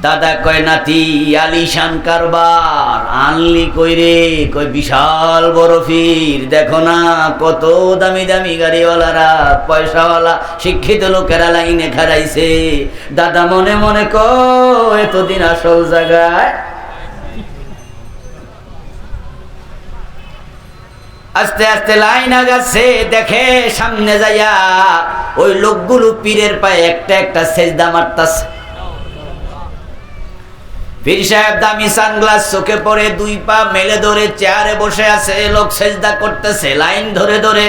দাদা কয় নাতি আলিশান কারবার আনলি কই রে? কই বিশাল বড় পীর, দেখো না কত দামি দামি গাড়িওয়ালারা, পয়সাওয়ালা শিক্ষিত লোকেরা লাইনে খাড়াইছে। দাদা মনে মনে কয় এতদিন আসল জায়গায়। আস্তে আস্তে লাইন আগাচ্ছে, দেখে সামনে যাইয়া ওই লোকগুলো পীরের পায়ে একটা একটা সেজদা মারতাছে। পীর সাহেব দামি সানগ্লাস চোখে পরে, দুই পা মেলে ধরে চেয়ারে বসে আছে, লোক সেজদা করতেছে লাইন ধরে ধরে।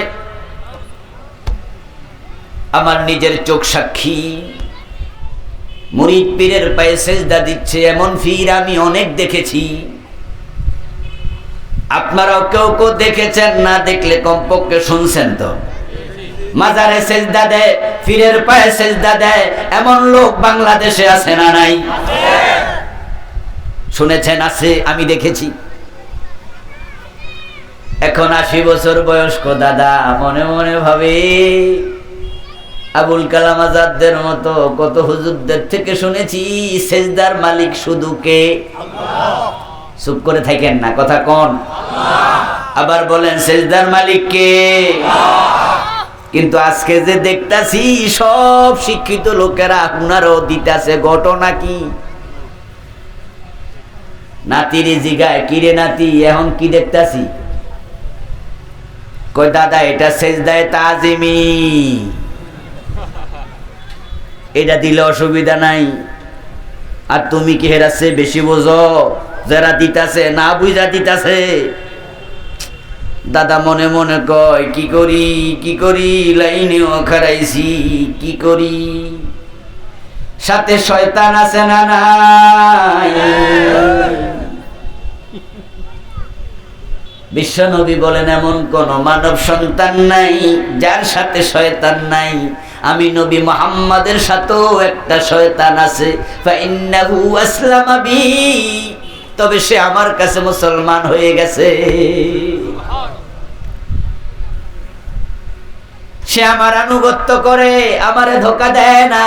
আমার নিজের চোখ সাক্ষী, মুরিদ পীরের পায়ে সেজদা দিচ্ছে এমন পীর আমি অনেক দেখেছি। আপনারাও কেউ কেউ দেখেছেন, না দেখলে কমপক্ষে শুনছেন তো। মাজারে সেজদা দেয়, পীরের পায়ে সেজদা দেয়, এমন লোক বাংলাদেশে আছে না নাই? শুনেছেন? আছে, আমি দেখেছি। এখন 80 বছর বয়স্ক দাদা মনে মনে ভাবে আবুল কালাম আজাদের মতো কত হুজুরদের থেকে শুনেছি সেজদার মালিক শুধু কে? আল্লাহ। চুপ করে থাকেন না, কথা কোন? আল্লাহ। আবার বলেন সেজদার মালিক কে? আল্লাহ। কিন্তু আজকে যে দেখতাছি সব শিক্ষিত লোকেরা উনারও দিতেছে ঘটনা কি? নাতিরে জিগায়, কিরে নাতি এখন কি দেখতাছি? কই দাদা এটা সেজদায়ে তাজিমি, এটা দিলে অসুবিধা নাই। আর তুমি কি হেরাচ্ছে বেশি বোঝো? যারা দিতাছে না বুঝা দিতাছে। দাদা মনে মনে কয় কি করি কি করি, লাইনেও খারাইছি কি করি, সাথে শয়তান আছে না নাই? বিশ্বনবী বলেন এমন কোন মানব সন্তান নাই যার সাথে শয়তান নাই। আমি নবী মুহাম্মাদের সাথেও একটা শয়তান আছে। ফাইন্নাহু আসলামা বি, তবে সে আমার কাছে মুসলমান হয়ে গেছে। সে আমার আনুগত্য করে, আমারে ধোঁকা দেয় না।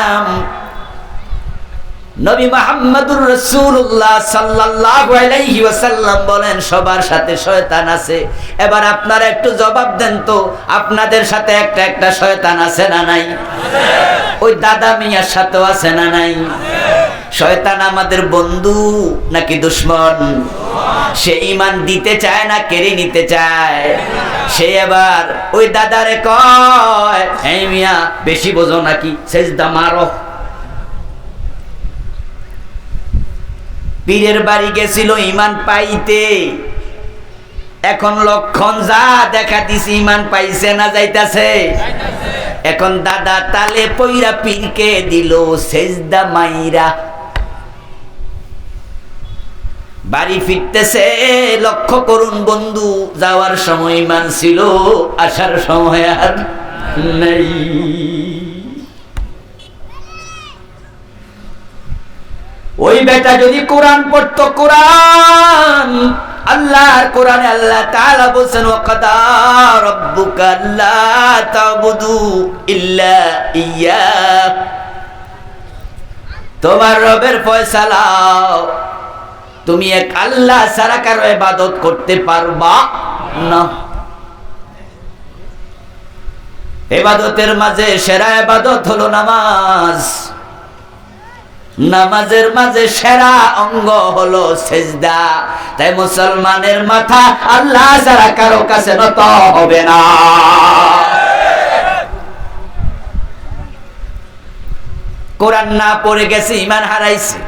নবী মুহাম্মদুর রাসূলুল্লাহ সাল্লাল্লাহু আলাইহি ওয়াসাল্লাম বলেন সবার সাথে শয়তান আছে। এবার আপনারা একটু জবাব দেন তো, আপনাদের সাথে একটা একটা শয়তান আছে না নাই? ওই দাদা মিয়ার সাথেও আছে না নাই? শয়তান আমাদের বন্ধু নাকি দুশমন? সে ঈমান দিতে চায় না কেড়ে নিতে চায়। সে এবার ওই দাদারে কয়, এই মিয়া বেশি বোঝো নাকি, সেজদা মারো। পীরের বাড়ি গেছিল ঈমান পাইতে, এখন লক্ষণ যা দেখা দিছি ঈমান পাইছে না যাইতাছে? এখন দাদা তালে পইরা পীরকে দিল সেজদা মাইরা। বাড়ি ফিরতেছে, লক্ষ্য করুন বন্ধু, যাওয়ার সময় ঈমান ছিল, আসার সময় আর নাই। ওই বেটা যদি কোরআন পড়তো, কোরআন আল্লাহর কোরআনে আল্লাহ তাআলা বলেন ওয়াকাদা রাব্বুকা আল্লা তা'বুদু ইল্লা ইয়্যা, তোমার রবের ফয়সালা তুমি এক আল্লাহ ছাড়া কারো ইবাদত করতে পারবা না। ইবাদতের মাঝে সেরা ইবাদত হলো নামাজ, নামাজের মাঝে সেরা অঙ্গ হলো সেজদা। তাই মুসলমানের মাথা আল্লাহ ছাড়া কারো কাছে নত হবে না। কোরআন না পড়ে গেছে, ঈমান হারাইছে।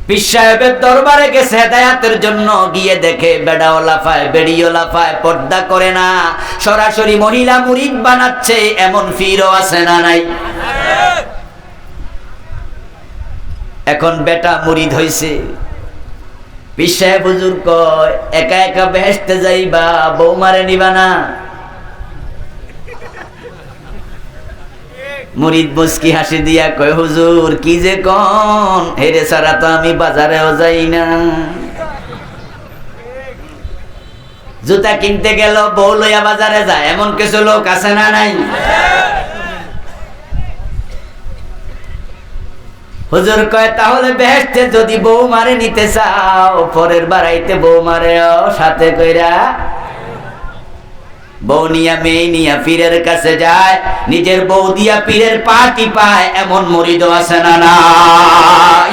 পীর সাহেবের দরবারে গেছে হেদায়েতের জন্য, গিয়ে দেখে বেড়াও লাফায় বেড়িও লাফায়, পর্দা করে না, সরাসরি মহিলা মুরিদ বানাচ্ছে, এমন পীরও আছে না নাই? এখন বেটা মুরিদ হইছে। পীর সাহেব হুজুর কয় একা একা বেহেশতে যাইবা, বৌমারে নিবা না? মুরিদ মুস্কি হাসি দিয়া কয় হুজুর কি যে কোন, হেরে ছাড়া তো আমি বাজারেও যাই না। জুতা কিনতে গেল বউ লইয়া বাজারে যায়, এমন কিছু লোক আছে না নাই? হুজুর কয় তাহলে বেহেশতে যদি বউ মারে নিতে চাও, পরের বাড়াইতে বউ মারে সাথে কইরা, বউ নিয়া মেয়ে নিয়া পীরের কাছে যায়, নিজের বউ দিয়া পীরের পা টিপায়, এমন মুরিদ আছে না নাই?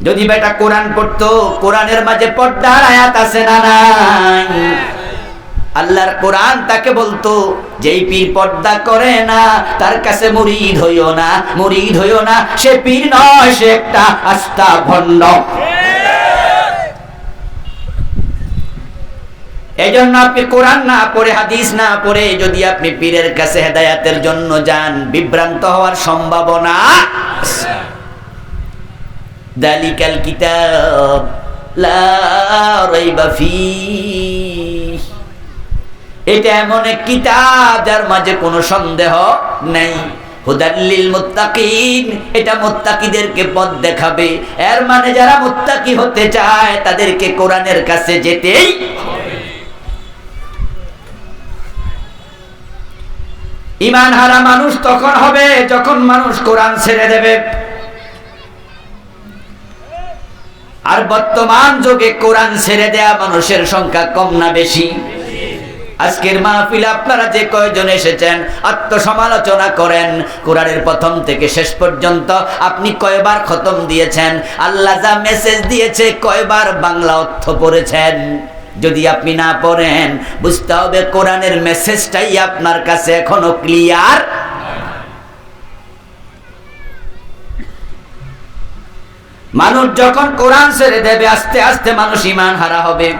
যদি বেটা কোরআন পড়তো, কোরআনের মাঝে পর্দার আয়াত আছে না নাই? আল্লাহর কোরআন তাকে বলতো যেই পীর পর্দা করে না তার কাছে মুরিদ হইও না, মুরিদ হইও না, সে পীর নয়, সে একটা আস্তা ভণ্ড। এই জন্য আপনি কোরআন না পড়ে, হাদিস না পড়ে যদি আপনি পীরের কাছে হেদায়েতের জন্য যান, বিভ্রান্ত হওয়ার সম্ভাবনা। দালিকাল কিতাব লা রাইবা ফীহ, এটা এমন এক কিতাব যার মাঝে কোনো সন্দেহ নেই। হুদাল্লিল মুত্তাকিন, এটা মুত্তাকিদেরকে পথ দেখাবে। এর মানে যারা মুত্তাকি হতে চায় তাদেরকে কোরআনের কাছে যেতেই হবে। ঈমান হারা মানুষ তখন হবে যখন মানুষ কোরআন ছেড়ে দেবে। আর বর্তমান যুগে কোরআন ছেড়ে দেয়া মানুষের সংখ্যা কম না বেশি? আজকের মাহফিলে আপনারা যে কয়জন এসেছেন আত্মসমালোচনা করেন, কোরআনের প্রথম থেকে শেষ পর্যন্ত আপনি কয়বার খতম দিয়েছেন? আল্লাহ যা মেসেজ দিয়েছে কয়বার বাংলা অর্থ পড়েছেন? যদি আপনি না পড়েন বুঝতে হবে কোরআনের মেসেজটাই আপনার কাছে এখনো ক্লিয়ার। মানুষ যখন কোরআন ছেড়ে দেবে আস্তে আস্তে মানুষ ঈমান হারা হবে।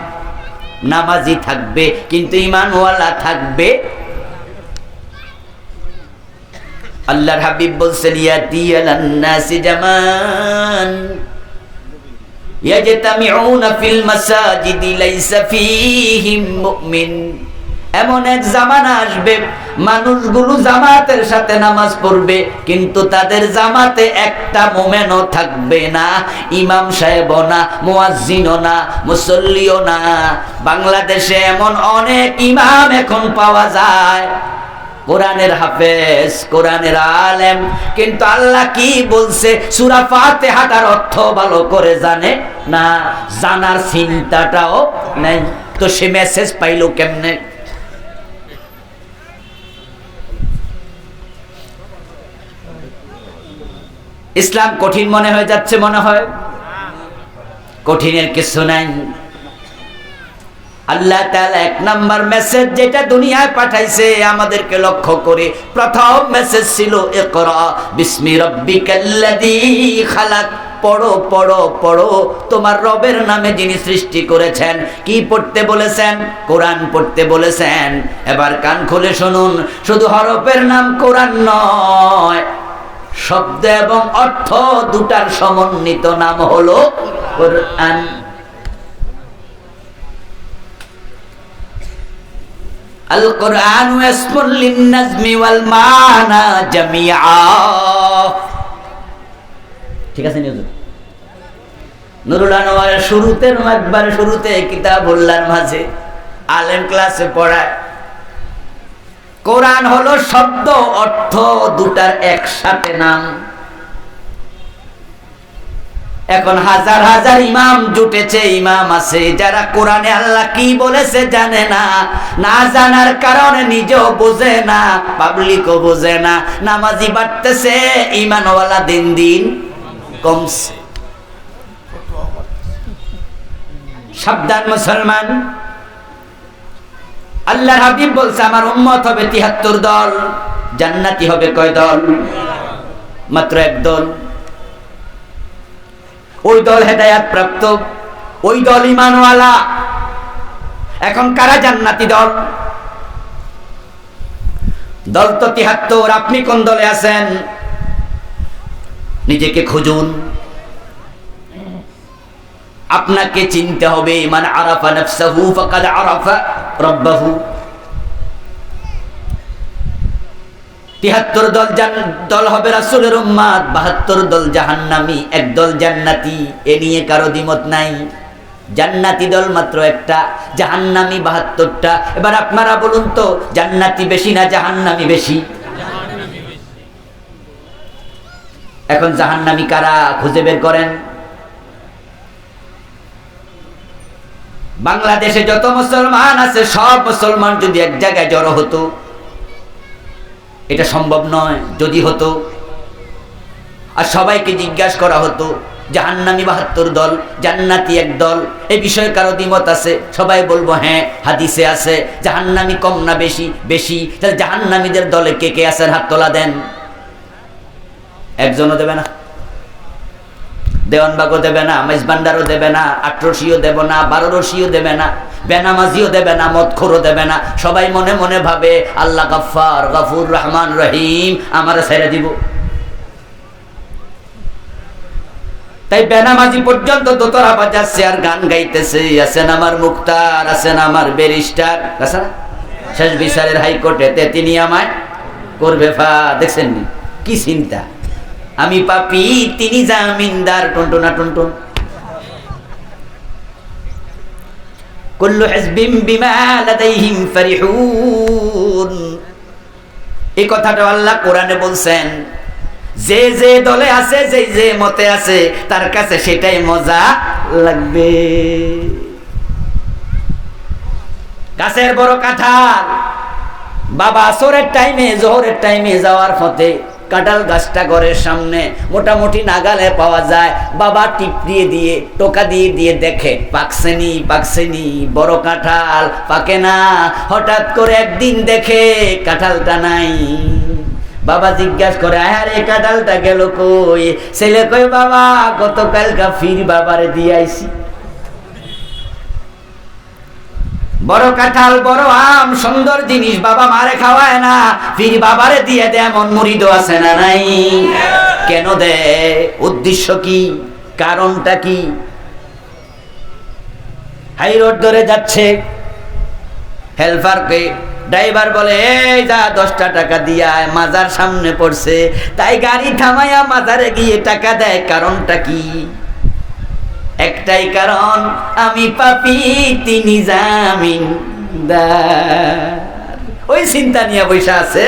নামাজি থাকবে কিন্তু ঈমানওয়ালা থাকবে। আল্লাহর হাবিব বলছেন ইয়াতি আলান নাসি জামান ইয়াজতামিউনা ফিল মাসাজিদি লাইসা ফীহিম মুমিন। এমন এক জামানা আসবে মানুষগুলো জামাতের সাথে নামাজ পড়বে কিন্তু তাদের জামাতে একটা মুমিনও থাকবে না, ইমাম সাহেবও না, মুয়াজ্জিনও না, মুসল্লিও না। বাংলাদেশে এমন অনেক ইমাম এখন পাওয়া যায়, কোরআনের হাফেজ, কোরআনের আলেম, কিন্তু আল্লাহ কি বলছে সূরা ফাতিহাটার অর্থ ভালো করে জানে না, জানার চিন্তাটাও নাই। তো সে মেসেজ পাইলো কেমনে? ইসলাম কঠিন মনে হয়ে যাচ্ছে, মনে হয় কঠিনের কিছু নাই। আল্লাহ তাআলা এক নাম্বার মেসেজ যেটা দুনিয়ায় পাঠাইছে আমাদেরকে লক্ষ্য করে, প্রথম মেসেজ ছিল ইকরা বিসমি রাব্বিকাল্লাযী খালাক। পড়ো পড়ো পড়ো তোমার রবের নামে যিনি সৃষ্টি করেছেন। কি পড়তে বলেছেন? কোরআন পড়তে বলেছেন। এবার কান খুলে শুনুন, শুধু হরফের নাম কোরআন নয়, শব্দ এবং অর্থ দুটার সমন্বিত নাম হলো কোরআন। আল কোরআন ইসমুল লিন-নাজমি ওয়াল মানা জামিআ। ঠিক আছে নিউজ নুরুল আনোয়ারের শুরুতে, একবার শুরুতে কিতাবুল্লাহর মাঝে আলেম ক্লাসে পড়ায় কোরআন হলো শব্দ অর্থ দুটার একসাথে নাম। এখন হাজার হাজার ইমাম জুটেছে, ইমাম আছে যারা কোরআনে আল্লাহ কি বলেছে জানে না, না জানার কারণে নিজেও বোঝে না, পাবলিকও বোঝে না। নামাজি বাড়তেছে, ঈমানওয়ালা দিন দিন কমছে। সাবধান মুসলমান, আল্লাহর হাবিব বলছে আমার উম্মত হবে ৭৩ দল, জান্নাতি হবে কয় দল? মাত্র এক দল। ওই দল হেদায়াত প্রাপ্ত, ওই দল ঈমানওয়ালা। এখন কারা জান্নাতি দল? দল তো ৭৩। আপনি কোন দলে আছেন? নিজেকে খুঁজুন, আপনাকে চিনতে হবে। মান আরাফা নাফসাহু ফাকাদ আরাফা রাব্বাহু। ৭৩ দল হবে রাসূলের উম্মত, ৭২ দল জাহান্নামী, এক দল জান্নাতি। এ নিয়ে কারো দ্বিমত নাই। জান্নাতি দল মাত্র একটা, জাহান্নামী ৭২টা। এবার আপনারা বলুন তো জান্নাতি বেশি না জাহান্নামী বেশি? এখন জাহান্নামী কারা খুঁজে বের করেন। বাংলাদেশে যত মুসলমান আছে সব মুসলমান যদি এক জায়গায় জড়ো হতো, এটা সম্ভব নয়। যদি হতো আর সবাইকে জিজ্ঞাসা করা হতো জাহান্নামী ৭২ দল, জান্নাতি এক দল, এই বিষয়ে কারো দ্বিমত আছে? সবাই বলবো হ্যাঁ হাদিসে আছে। জাহান্নামী কম না বেশি? বেশি। তাহলে জাহান্নামীদের দলে কে কে আছেন হাত তোলা দেন। একজনও দেবে না, দেওয়ানবাগও দেবে না, মেজবান্ডারও দেবে না, ১৮০ও দেবে না, ১২রশিও দেবে না, বেনামাজিও দেবে না, মদখোরও দেবে না। সবাই মনে মনে ভাবে আল্লাহ গফফার, গফুর, রহমান, রহিম, আমারে ছেড়ে দিব। তাই বেনামাজি পর্যন্ত দোতরা বাজাচ্ছে আর গান গাইতেছে, আছেন আমার মুক্তার, আছেন আমার ব্যারিস্টার, আছে না? শেষ বিচারের হাইকোর্টে তিনি আমায় করবে ফা। দেখছেন কি চিন্তা, আমি পাপী তিনি জামিনদার। টুনটুনা টুনটুন। কুল্লু হিজবিম বিমা লাদাইহিম ফারিহুন। এই কথাটা আল্লাহ কোরআনে বলছেন। যে যে দলে আছে, যে যে মতে আছে, তার কাছে সেটাই মজা লাগবে। গাছের বড় কাঁঠাল, বাবা আসরের টাইমে জোহরের টাইমে যাওয়ার পথে কাঁঠাল গাছটা ঘরের সামনে মোটামুটি নাগালে পাওয়া যায়। বাবা টিপ দিয়ে দিয়ে টোকা দিয়ে দিয়ে দেখে পাকসেনি পাকসেনি, বড় কাঁঠাল পাকে না। হঠাৎ করে একদিন দেখে কাঁঠালটা নাই। বাবা জিজ্ঞাসা করে, আরে কাঁঠালটা গেল কই? ছেলে কই, বাবা গতকালকা ফির বাবারে দিয়ে আইছি। বড় কাঁঠাল বড় আম সুন্দর জিনিস, বাবা মারে খাওয়ায় না, ফির বাবারে দিয়ে দেয়। এমন মুরিদ আছে না নাই? কেন দেয়? উদ্দেশ্য কি? কারণটা কি? হাই রোড ধরে যাচ্ছে, হেল্পারকে ড্রাইভার বলে, এই যা 10টা টাকা দিয়া মাজার সামনে পড়ছে, তাই গাড়ি থামাইয়া মাজারে গিয়ে টাকা দেয়। কারণটা কি? একটাই কারণ, আমি পাপী তিনি জামিনদার। ওই চিন্তা নিয়ে বসে আছে।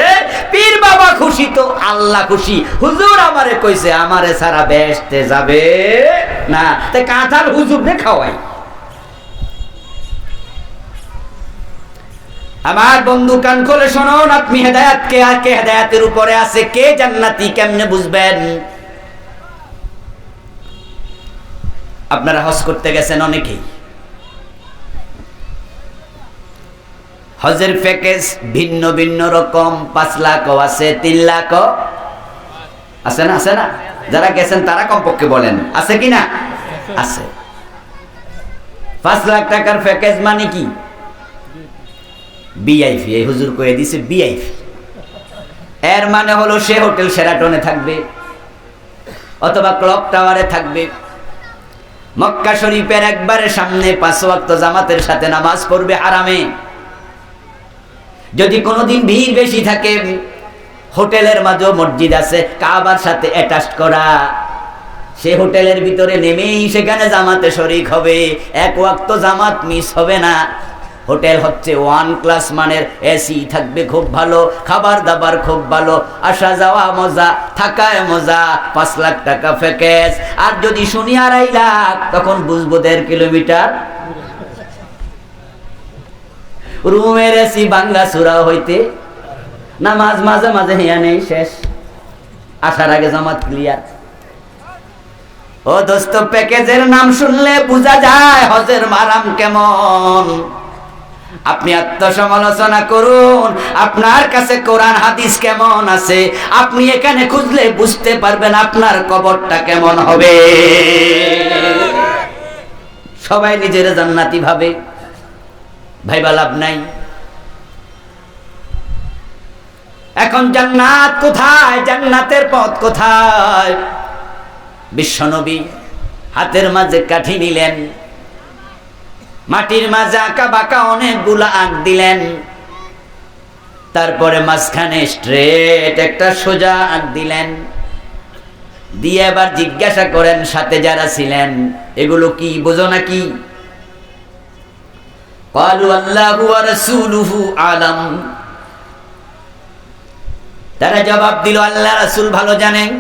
পীর বাবা খুশি তো আল্লাহ খুশি। হুজুর আমারে কইছে আমারে সারা বেহেশতে যাবে না, তাই কাঁঠাল হুজুর নে খাওয়াই। আমার বন্ধু কান খুলে শুনুন, আপনি হেদায়েত কে হেদায়েতের উপরে আছে, কে জান্নাতি কেমনে বুঝবেন? আপনারা হজ করতে গেছেন অনেকেই। হজের প্যাকেজ ভিন্ন ভিন্ন রকম। 5 লাখও আছে, 3 লাখও আছে না? আছে না? যারা গেছেন তারা কমপক্ষে বলেন আছে কি না? আছে। 5 লাখ টাকার প্যাকেজ মানে কি? ভিআইপি। এই হুজুর কয়ে দিছে ভিআইপি। এর মানে হলো সে হোটেল শেরাটনে থাকবে অথবা ক্লক টাওয়ারে থাকবে, মক্কা শরীফের একবারে সামনে 5 ওয়াক্ত জামাতের সাথে নামাজ পড়বে হারামে। যদি কোনোদিন ভিড় বেশি থাকে, হোটেলের মাঝেও মসজিদ আছে কাবার সাথে অ্যাটাচ করা, সে হোটেলের ভিতরে নেমেই সেখানে জামাতে শরীক হবে। 1 ওয়াক্ত জামাত মিস হবে না। হোটেল হচ্ছে 1 ক্লাস মানের, এসি থাকবে খুব ভালো, খাবার দাবার খুব ভালো, আসা যাওয়া মজা, থাকায় মজা। 5 লাখ টাকা প্যাকেজ। আর যদি শুনি 2.5 লাখ, তখন বুঝবো 1.5 কিলোমিটার রুমের এসি বাংলা সুরা হইতে নামাজ মাঝে মাঝে হিয়া নেই, শেষ। আসার আগে জামাত ক্লিয়ার। ও দোস্ত, প্যাকেজের নাম শুনলে বোঝা যায় হজের মারাম কেমন। আপনি আত্মসমালোচনা করুন, আপনার কাছে কোরআন হাদিস কেমন আছে। আপনি এখানে খুঁজলে বুঝতে পারবেন আপনার কবরটা কেমন হবে। সবাই নিজের জান্নাতি ভাবে, ভাইবা লাভ নাই। এখন জান্নাত কোথায়? জান্নাতের পথ কোথায়? বিশ্বনবী হাতের মাঝে কাঠি নিলেন, মাটির মাঝে আঁকা বাঁকা অনেকগুলা আঁক দিলেন, তারপরে মাঝখানে স্ট্রেট একটা সোজা আঁক দিলেন, দিয়ে এবার জিজ্ঞাসা করেন সাথে যারা ছিলেন, এগুলো কি বোঝো নাকি? ক্বালু আল্লাহু ওয়া রাসূলুহু আলাম। তারা জবাব দিল, আল্লাহ রাসূল ভালো জানেন।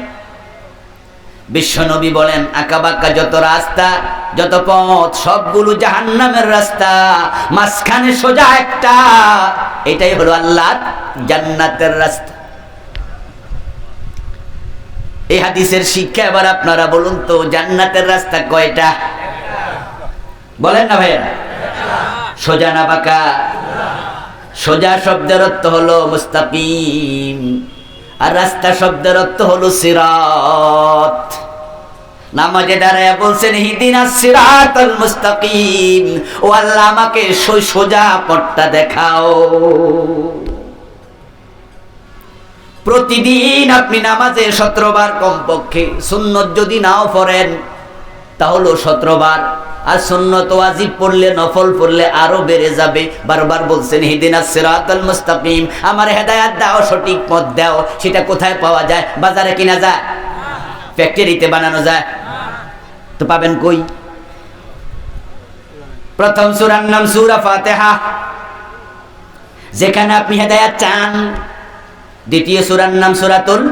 বিশ্বনবী বলেন, আঁকাবাঁকা যত রাস্তা, যত পথ, সবগুলো জাহান্নামের রাস্তা, মাঝখানে সোজা একটা, এটাই হলো আল্লাহর জান্নাতের রাস্তা। এই হাদিসের শিক্ষা এবার আপনারা বলুন তো, জান্নাতের রাস্তা কয়টা? বলেন না ভাইয়া। সোজা না বাঁকা? সোজা শব্দের অর্থ হলো মুস্তাকিম, আর রাস্তা শব্দের অর্থ হলো সিরাত। নামাজে দাঁড়ায় বলছেন, ইহদিনাস সিরাতাল মুস্তাকিম, ও আল্লাহ আমাকে সোজা পথটা দেখাও। প্রতিদিন আপনি নামাজে 17 বার কমপক্ষে, সুন্নত যদি নাও পড়েন তাহলে 17 বার, আর সুন্নত ওয়াজিব পড়লে নফল পড়লে আরো বেড়ে যাবে। বারবার বলছেন ইহদিনাস সিরাতাল মুস্তাকিম, আমার হেদায়েত দাও, সঠিক পথ দাও। সেটা কোথায় পাওয়া যায়? বাজারে কিনা যায়? ফ্যাক্টরিতে বানানো যায়? তো পাবেন কই? প্রথম সূরার নাম সূরা ফাতিহা, যেখানে আপনি হেদায়েত চান। দ্বিতীয় সূরার নাম সূরাতুল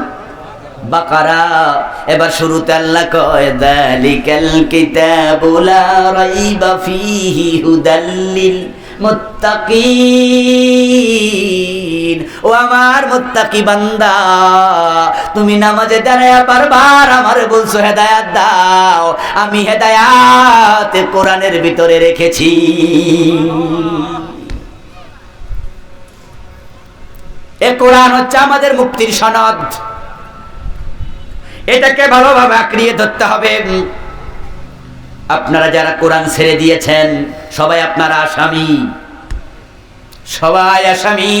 বাকারা। এবার শুরুতে আল্লাহ কয় যালিকাল কিতাবু লা রাইবা ফীহি হুদাল লিল মুত্তাকিন। ও আমার মুত্তাকি বান্দা, তুমি নামাজে দাঁড়ায়া বারবার আমারে বলছো হেদায়েত দাও, আমি হেদায়েত কোরআনের ভিতরে রেখেছি। এ কোরআন হচ্ছে আমাদের মুক্তির সনদ। এটাকে ভালোভাবে আঁকড়িয়ে ধরতে হবে। আপনারা যারা কোরআন ছেড়ে দিয়েছেন সবাই আপনারা আসামি, সবাই আসামি।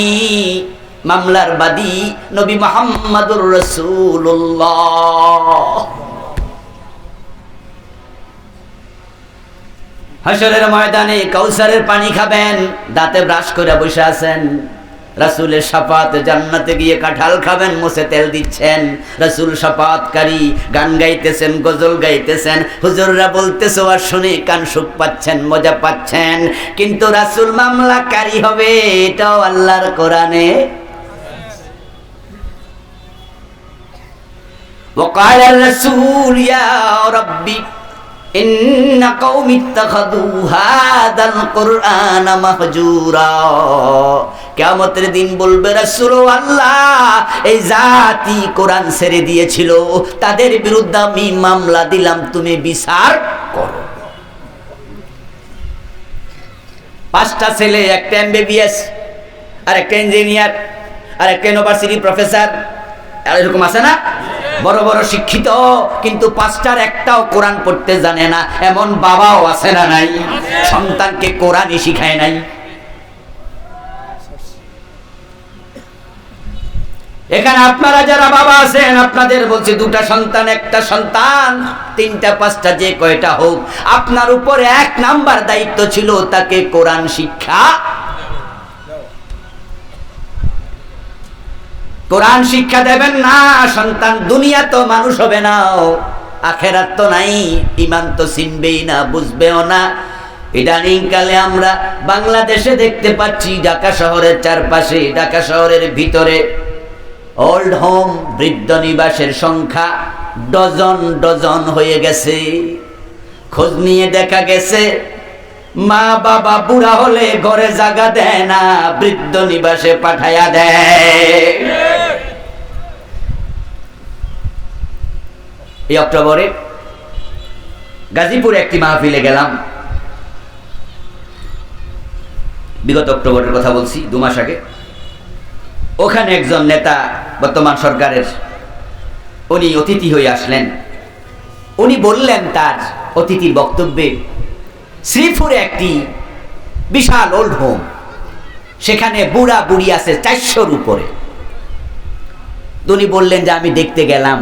মামলার বাদী নবী মুহাম্মদুর রাসূলুল্লাহ। হাশরের ময়দানে কাউসারের পানি খাবেন, দাঁতে ব্রাশ করে বসে আছেন। রাসূলের শাফাত, জান্নাতে গিয়ে কাঁঠাল খাবেন, মুছে তেল দিচ্ছেন। রাসূল শাফাতকারী, গান গাইতেছেন, গজল গাইতেছেন, হুজুররা বলতেছে আর শুনে কান সুখ পাচ্ছেন, মজা পাচ্ছেন। কিন্তু রাসূল মামলাকারী হবে, এটাও আল্লাহর কোরআনে। وقال الرسول يا ربي إن قوم اتخذوا هذا القرآن مهجورا। কিয়ামতের দিন বলবে রাসূল আল্লাহ, এই জাতি কোরআন ছেড়ে দিয়েছিল, তাদের বিরুদ্ধে আমি মামলা দিলাম, তুমি বিচার করো। 5টা ছেলে, একটা এমবিবিএস, আর একটা ইঞ্জিনিয়ার, আর একটা ইউনিভার্সিটি প্রফেসর, এরকম আছে না? বড় বড় শিক্ষিত, কিন্তু 5টার একটাও কোরআন পড়তে জানে না। এমন বাবাও আছে না নাই? সন্তানকে কোরআনই শিখায় নাই। এখানে আপনারা যারা বাবা আছেন, আপনাদের বলছি 2টা সন্তান, একটা সন্তান, 3টা 5টা, যে কয়টা হোক, আপনার উপরে 1 নাম্বার দায়িত্ব ছিল তাকে কোরআন শিক্ষা। কোরআন শিক্ষা দেবেন না, সন্তান দুনিয়া তো মানুষ হবে না, আখেরাত তো নাই, ঈমান তো চিনবেই না, বুঝবেও না। ইদানিং কালে আমরা বাংলাদেশে দেখতে পাচ্ছি, ঢাকা শহরের চারপাশে, ঢাকা শহরের ভিতরে ওল্ড হোম, বৃদ্ধ নিবাসের সংখ্যা ডজন ডজন হয়ে গেছে। খোঁজ নিয়ে দেখা গেছে মা বাবা বুড়া হলে ঘরে জায়গা দেয় না, বৃদ্ধ নিবাসে পাঠায়া দেয়। এই অক্টোবরে গাজীপুরে একটি মাহফিলে গেলাম। বিগত অক্টোবরের কথা বলছি, 2 মাস আগে। ওখানে একজন নেতা, বর্তমান সরকারের, উনি অতিথি হয়ে আসলেন। উনি বললেন তার অতিথির বক্তব্যে, শ্রীপুরে একটি বিশাল ওল্ড হোম, সেখানে বুড়া বুড়ি আছে 400-র উপরে। উনি বললেন যে আমি দেখতে গেলাম,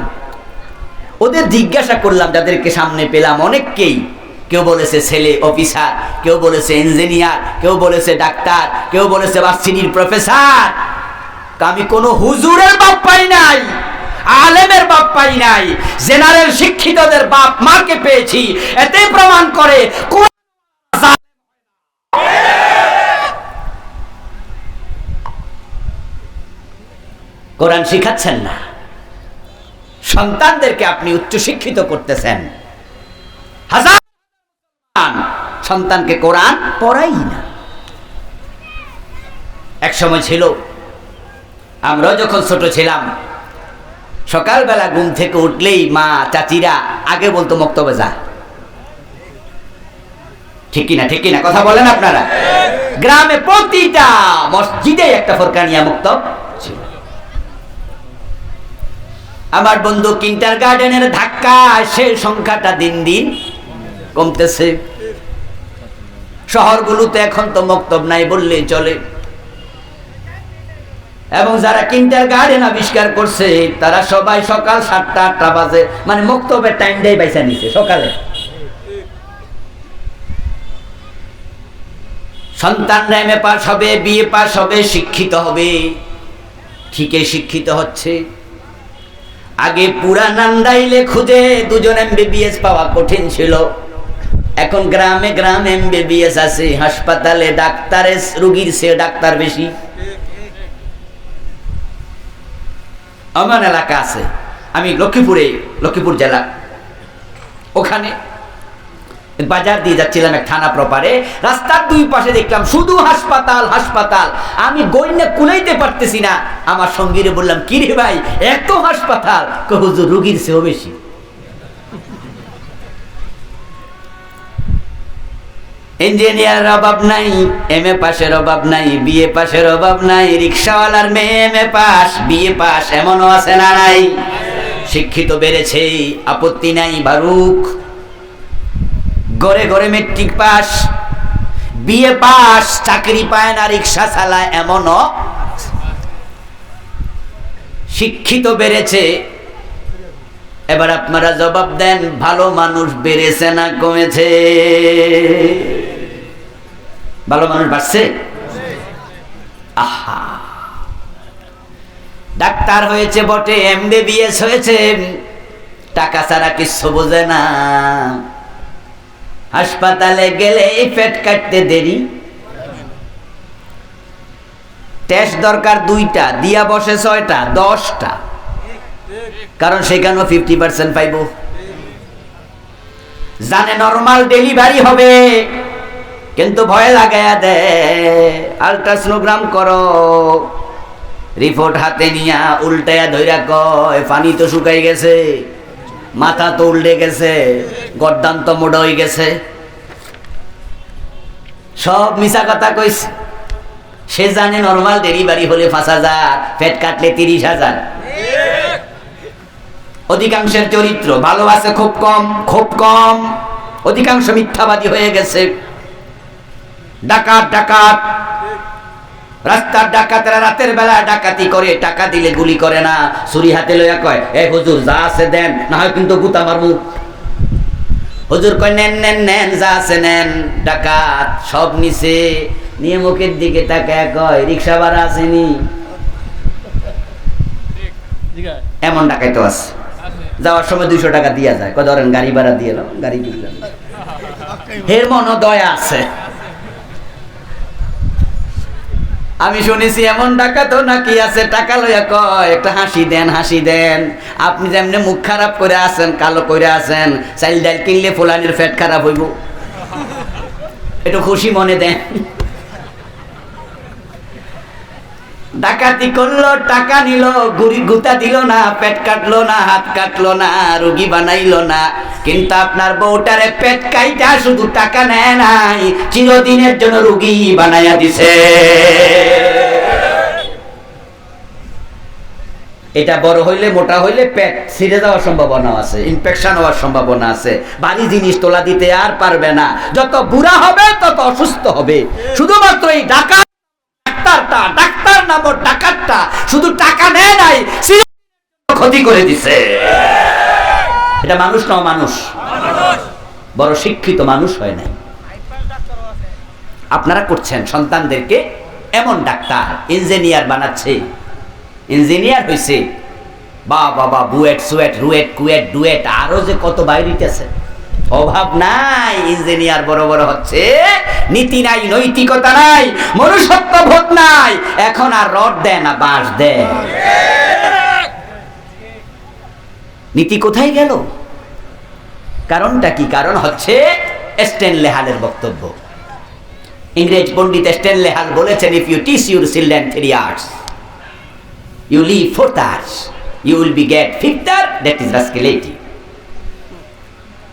ওদের জিজ্ঞাসা করলাম, যাদেরকে সামনে পেলাম অনেককেই, কেউ বলেছে ছেলে অফিসার, কেউ বলেছে ইঞ্জিনিয়ার, কেউ বলেছে ডাক্তার, কেউ বলেছে ভার্সিটির প্রফেসর। আমি কোনো হুজুরের বাপ পাই নাই, আলেমের বাপ পাই নাই, জেনারেল শিক্ষিতদের বাপ মাকে পেয়েছি। এতে প্রমাণ করে কোরআন শিখাচ্ছেন না, সন্তানদেরকে আপনি উচ্চ শিক্ষিত করতেছেন, হাজার সন্তানকে কোরআন পড়াই না। এক সময় ছিল, আমরাও যখন ছোট ছিলাম, সকালবেলা ঘুম থেকে উঠলেই মা চাচিরা আগে বলতো মক্তবে যা। ঠিক কিনা, ঠিক কিনা কথা বলেন আপনারা? গ্রামে প্রতিটা মসজিদে একটা ফরকানিয়া মক্তব ছিল। আমার বন্ধু কিন্ডারগার্টেনের ধাক্কা, সে সংখ্যাটা দিন দিন কমতেছে। শহরগুলোতে এখন তো মক্তব নাই বললেই চলে। এবং যারা কিন্ডারগার্টেন আবিষ্কার করছে, তারা সবাই সকাল 7টা 8টা বাজে, মানে মক্তবের টাইমটাই বাইসা নিছে সকালে। সন্তানরা এমএ পাস হবে, বিএ পাস হবে, শিক্ষিত হবে। ঠিকই শিক্ষিত হচ্ছে। আগে পুরা নান্দাইলে খুঁজে দুজন এমবিবিএস পাওয়া কঠিন ছিল। এখন গ্রামে গ্রামে এমবিবিএস আছে। হাসপাতালে ডাক্তারের রোগীর চেয়ে ডাক্তার বেশি। আমার এলাকা আছে, আমি লক্ষ্মীপুর জেলা, ওখানে বাজার দিয়ে যাচ্ছিলাম এক থানা প্রপারে। রাস্তার দুই পাশে দেখলাম শুধু হাসপাতাল হাসপাতাল। আমি গইনা কুলাইতে পারতেছি না। আমার সঙ্গীরে বললাম, কি রে ভাই, এত হাসপাতাল? হুজুর, রোগীর চেয়েও বেশি। ইঞ্জিনিয়ার অভাব নাই, এমএ পাশের অভাব নাই, বিএ পাশের অভাব নাই। রিক্সাওয়ালার মেয়ে এমএ পাস, বিএ পাস, এমনও আছে না নাই? শিক্ষিত বেড়েছে, আপত্তি নাই, বারুক। ঘরে ঘরে মেট্রিক পাস, বিএ পাস, চাকরি পায় না, রিক্সা চালায়, এমনও। শিক্ষিত বেড়েছে। এবার আপনারা জবাব দেন, ভালো মানুষ বেড়েছে না কমেছে? ভালো মানুষ বাড়ছে। আহা, ডাক্তার হয়েছে বটে, এমবিবিএস হয়েছে, টাকা ছাড়া কিছু বোঝে না। হাসপাতালে গেলে পেট কাটতে দেরি। টেস্ট দরকার 2টা, দিয়া বসে 6টা 10টা, কারণ সেখানেও 50% পাইব। জানে নরমাল ডেলিভারি হবে, কিন্তু ভয় লাগাইয়া দে। আল্ট্রাসোনোগ্রাম করো, রিপোর্ট হাতে নিয়া উল্টাইয়া ধইরা কয়, পানি তো শুকাই গেছে, মাথা তো উল্টে গেছে, গর্দান তো মোটা হয়ে গেছে। সব মিছা কথা কইছে। সে জানে নরমাল ডেলিভারি হলে 5,000, পেট কাটলে 30,000। অধিকাংশের চরিত্র ভালো আছে খুব কম, খুব কম। অধিকাংশ মিথ্যাবাদী হয়ে গেছে। ডাকাত ডাকাত, রাস্তার ডাকাতেরা রাতের বেলা ডাকাতি করে, টাকা দিলে গুলি করে না, ছুরি হাতে লইয়া কয়, এ হুজুর যা আছে দেন, না হয় কিন্তু গুতা মারমু। হুজুর কয়, নেন নেন নেন, যা আছে নেন। ডাকাত সব নিছে, নিয়ে মুখের দিকে তাকায় কয়, রিক্সা ভাড়া আসেনি? এমন ডাকাই তো আছে। যাওয়ার সময় 200 টাকা দিয়া যায়, কয় ধরেন গাড়ি ভাড়া দিয়ে এলো, গাড়ি দিলাম। এর মনে দয়া আছে। আমি শুনেছি এমন ডাকাত নাকি আছে, টাকা লইয়া কয়, একটা হাসি দেন, হাসি দেন। আপনি যেমনি মুখ খারাপ করে আছেন, কালো করে আছেন, চাইল ডাইল কিনলে ফুলানির পেট খারাপ হইব, একটু খুশি মনে দেন। ডাকাতি করলো, টাকা নিল, গুতা দিল না, পেট কাটলো না, হাত কাটলো না, রোগী বানাইলো না। কিন্তু আপনার বউটারে পেট কাইটা শুধু টাকা নেয় নাই, চিরদিনের জন্য রোগী বানাইয়া দিছে। এটা বড় হইলে, মোটা হইলে পেট ছিঁড়ে যাওয়ার সম্ভাবনা আছে, ইনফেকশন হওয়ার সম্ভাবনা আছে। ভারী জিনিস তোলা দিতে আর পারবে না। যত বুড়া হবে তত অসুস্থ হবে। শুধুমাত্র এই ডাকাত ডাক্তার নামক ডাকাতটা শুধু টাকা নেয় নাই, ক্ষতি করে দিছে। এটা মানুষ না মানুষ, বড় শিক্ষিত মানুষ হয় নাই। আপনারা করছেন সন্তানদেরকে এমন ডাক্তার, ইঞ্জিনিয়ার বানাচ্ছে। ইঞ্জিনিয়ার হয়েছে, বা বাবা, বুয়েট সুয়েট রুয়েট কুয়েট ডুয়েট, আরো যে কত বাইরিতেছে, অভাব নাই। ইঞ্জিনিয়ার বড় বড় হচ্ছে, নীতি নাই, নৈতিকতা নাই, মনুষ্যত্ব বোধ নাই। এখন আর রড দেয় না, বাঁশ দেয়। নীতি কোথায় গেল? কারণটা কি? কারণ হচ্ছে স্ট্যানলে হালের বক্তব্য। ইংরেজ পণ্ডিত স্ট্যানলে হাল বলেছেন, if you teach your children 3 years, you live 4 years, you will be get 5th year, that is rascality.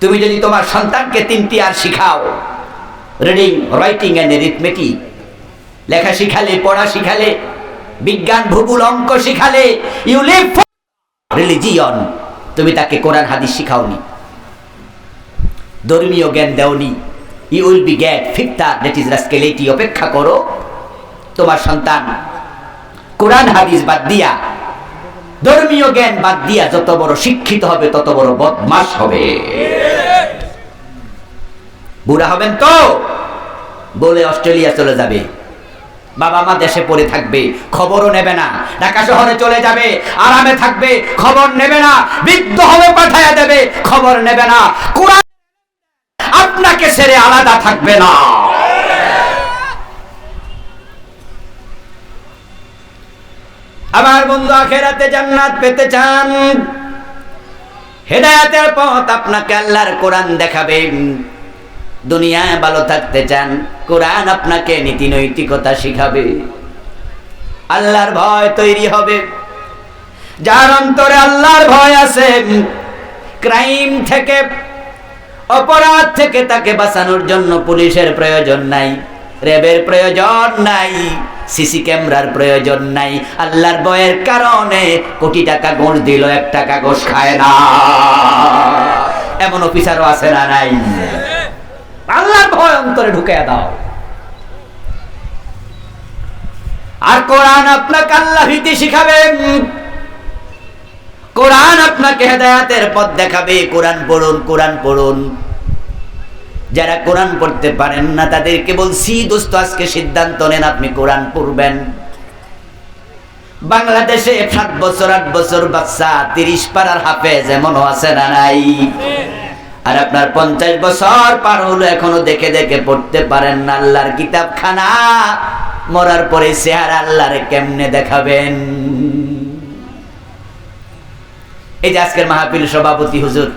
তুমি যদি তোমার সন্তানকে 3 year শিখাও, রিডিং, রাইটিং এন্ড অ্যারিথমেটিক, লেখা শিখালে, পড়া শিখালে, বিজ্ঞান, ভূগোল, অঙ্ক শিখালে, ইউ লিভ ফর রিলিজিয়ন, তুমি তাকে কোরআন হাদিস শিখাওনি, ধর্মীয় জ্ঞান দেওনি, you will be get 5th year, that is rascality. অপেক্ষা করো, তোমার সন্তান কোরআন হাদিস বাদ দিয়া, ধর্মীয় জ্ঞান বাদ দিয়া যত বড় শিক্ষিত হবে তত বড় বদমাশ হবে। বুড়া হবেন তো বলে অস্ট্রেলিয়া চলে যাবে, বাবা মা দেশে পড়ে থাকবে, খবরও নেবে না, ঢাকা শহরে চলে যাবে, আরামে থাকবে, খবর নেবে না, বৃদ্ধ হবে পাঠায়া দেবে, খবর নেবে না, কোরআন আপনাকে ছেড়ে আলাদা থাকবে না। আমার বন্ধু, আখিরাতে জান্নাত পেতে চান, হেদায়েতের পথ আপনাকে আল্লাহর কোরআন দেখাবে। দুনিয়ায় ভালো থাকতে চান, কোরআন আপনাকে নীতি নৈতিকতা শিখাবে, আল্লাহর ভয় তৈরি হবে। যার অন্তরে আল্লাহর ভয় আছে, ক্রাইম থেকে, অপরাধ থেকে তাকে বাঁচানোর জন্য পুলিশের প্রয়োজন নাই, র্যাবের প্রয়োজন নাই, সিসি ক্যামেরার প্রয়োজন নাই। আল্লাহর ভয়ের কারণে কোটি টাকা ঘুষ দিল, 1 টাকা ঘুষ খায় না, এমন অফিসারও আছে না নাই? আল্লাহর ভয় অন্তরে ঢুকিয়ে দাও। আর কোরআন আপনাকে আল্লাহ ভীতি শিখাবে, কোরআন আপনাকে হেদায়েতের পথ দেখাবে। কোরআন পড়ুন, কোরআন পড়ুন। যারা কোরআন পড়তে পারেন না তাদেরকে বলছি, দোস্ত আজকে সিদ্ধান্ত নেন আপনি কোরআন পড়বেন। বাংলাদেশে 7 বছর 8 বছর বাচ্চা 30 পারার হাফেজ এমনও আছে না নাই? আর আপনার 50 বছর পার হলো, এখনো দেখে দেখে পড়তে পারেন না আল্লাহর কিতাবখানা। মরার পরে চেহারা আল্লাহরে কেমনে দেখাবেন? এই যে আজকের মাহফিল সভাপতি হুজুর,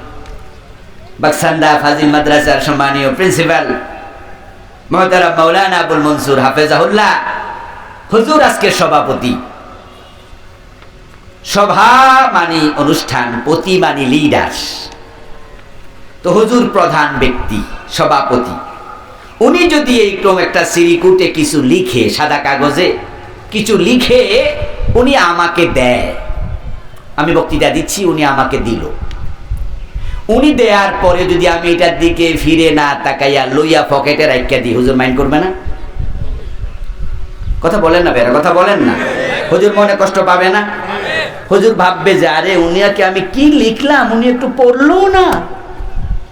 বাকসান্দা ফাজিল মাদ্রাসার সম্মানীয় প্রিন্সিপাল মুহতারাম মাওলানা আবুল মনসুর হাফেজাহুল্লাহ হুজুর আজকের সভাপতি। সভা মানে অনুষ্ঠান, পতি মানে লিডার। তো হুজুর প্রধান ব্যক্তি, সভাপতি। উনি যদি এইরকম একটা সিরিকুটে কিছু লিখে, সাদা কাগজে কিছু লিখে উনি আমাকে দেয়, আমি বক্তৃতা দিচ্ছি, উনি আমাকে দিল, উনি দেওয়ার পরে যদি আমি এটার দিকে ফিরে না তাকাইয়া লইয়া পকেটে রাখিয়া দিই, হুজুর মাইন্ড করবে না? কথা বলেন না বেরা, কথা বলেন না। হুজুর মনে কষ্ট পাবে না? হুজুর ভাববে যে আরে উনিকে আমি কি লিখলাম, উনি একটু পড়লো না,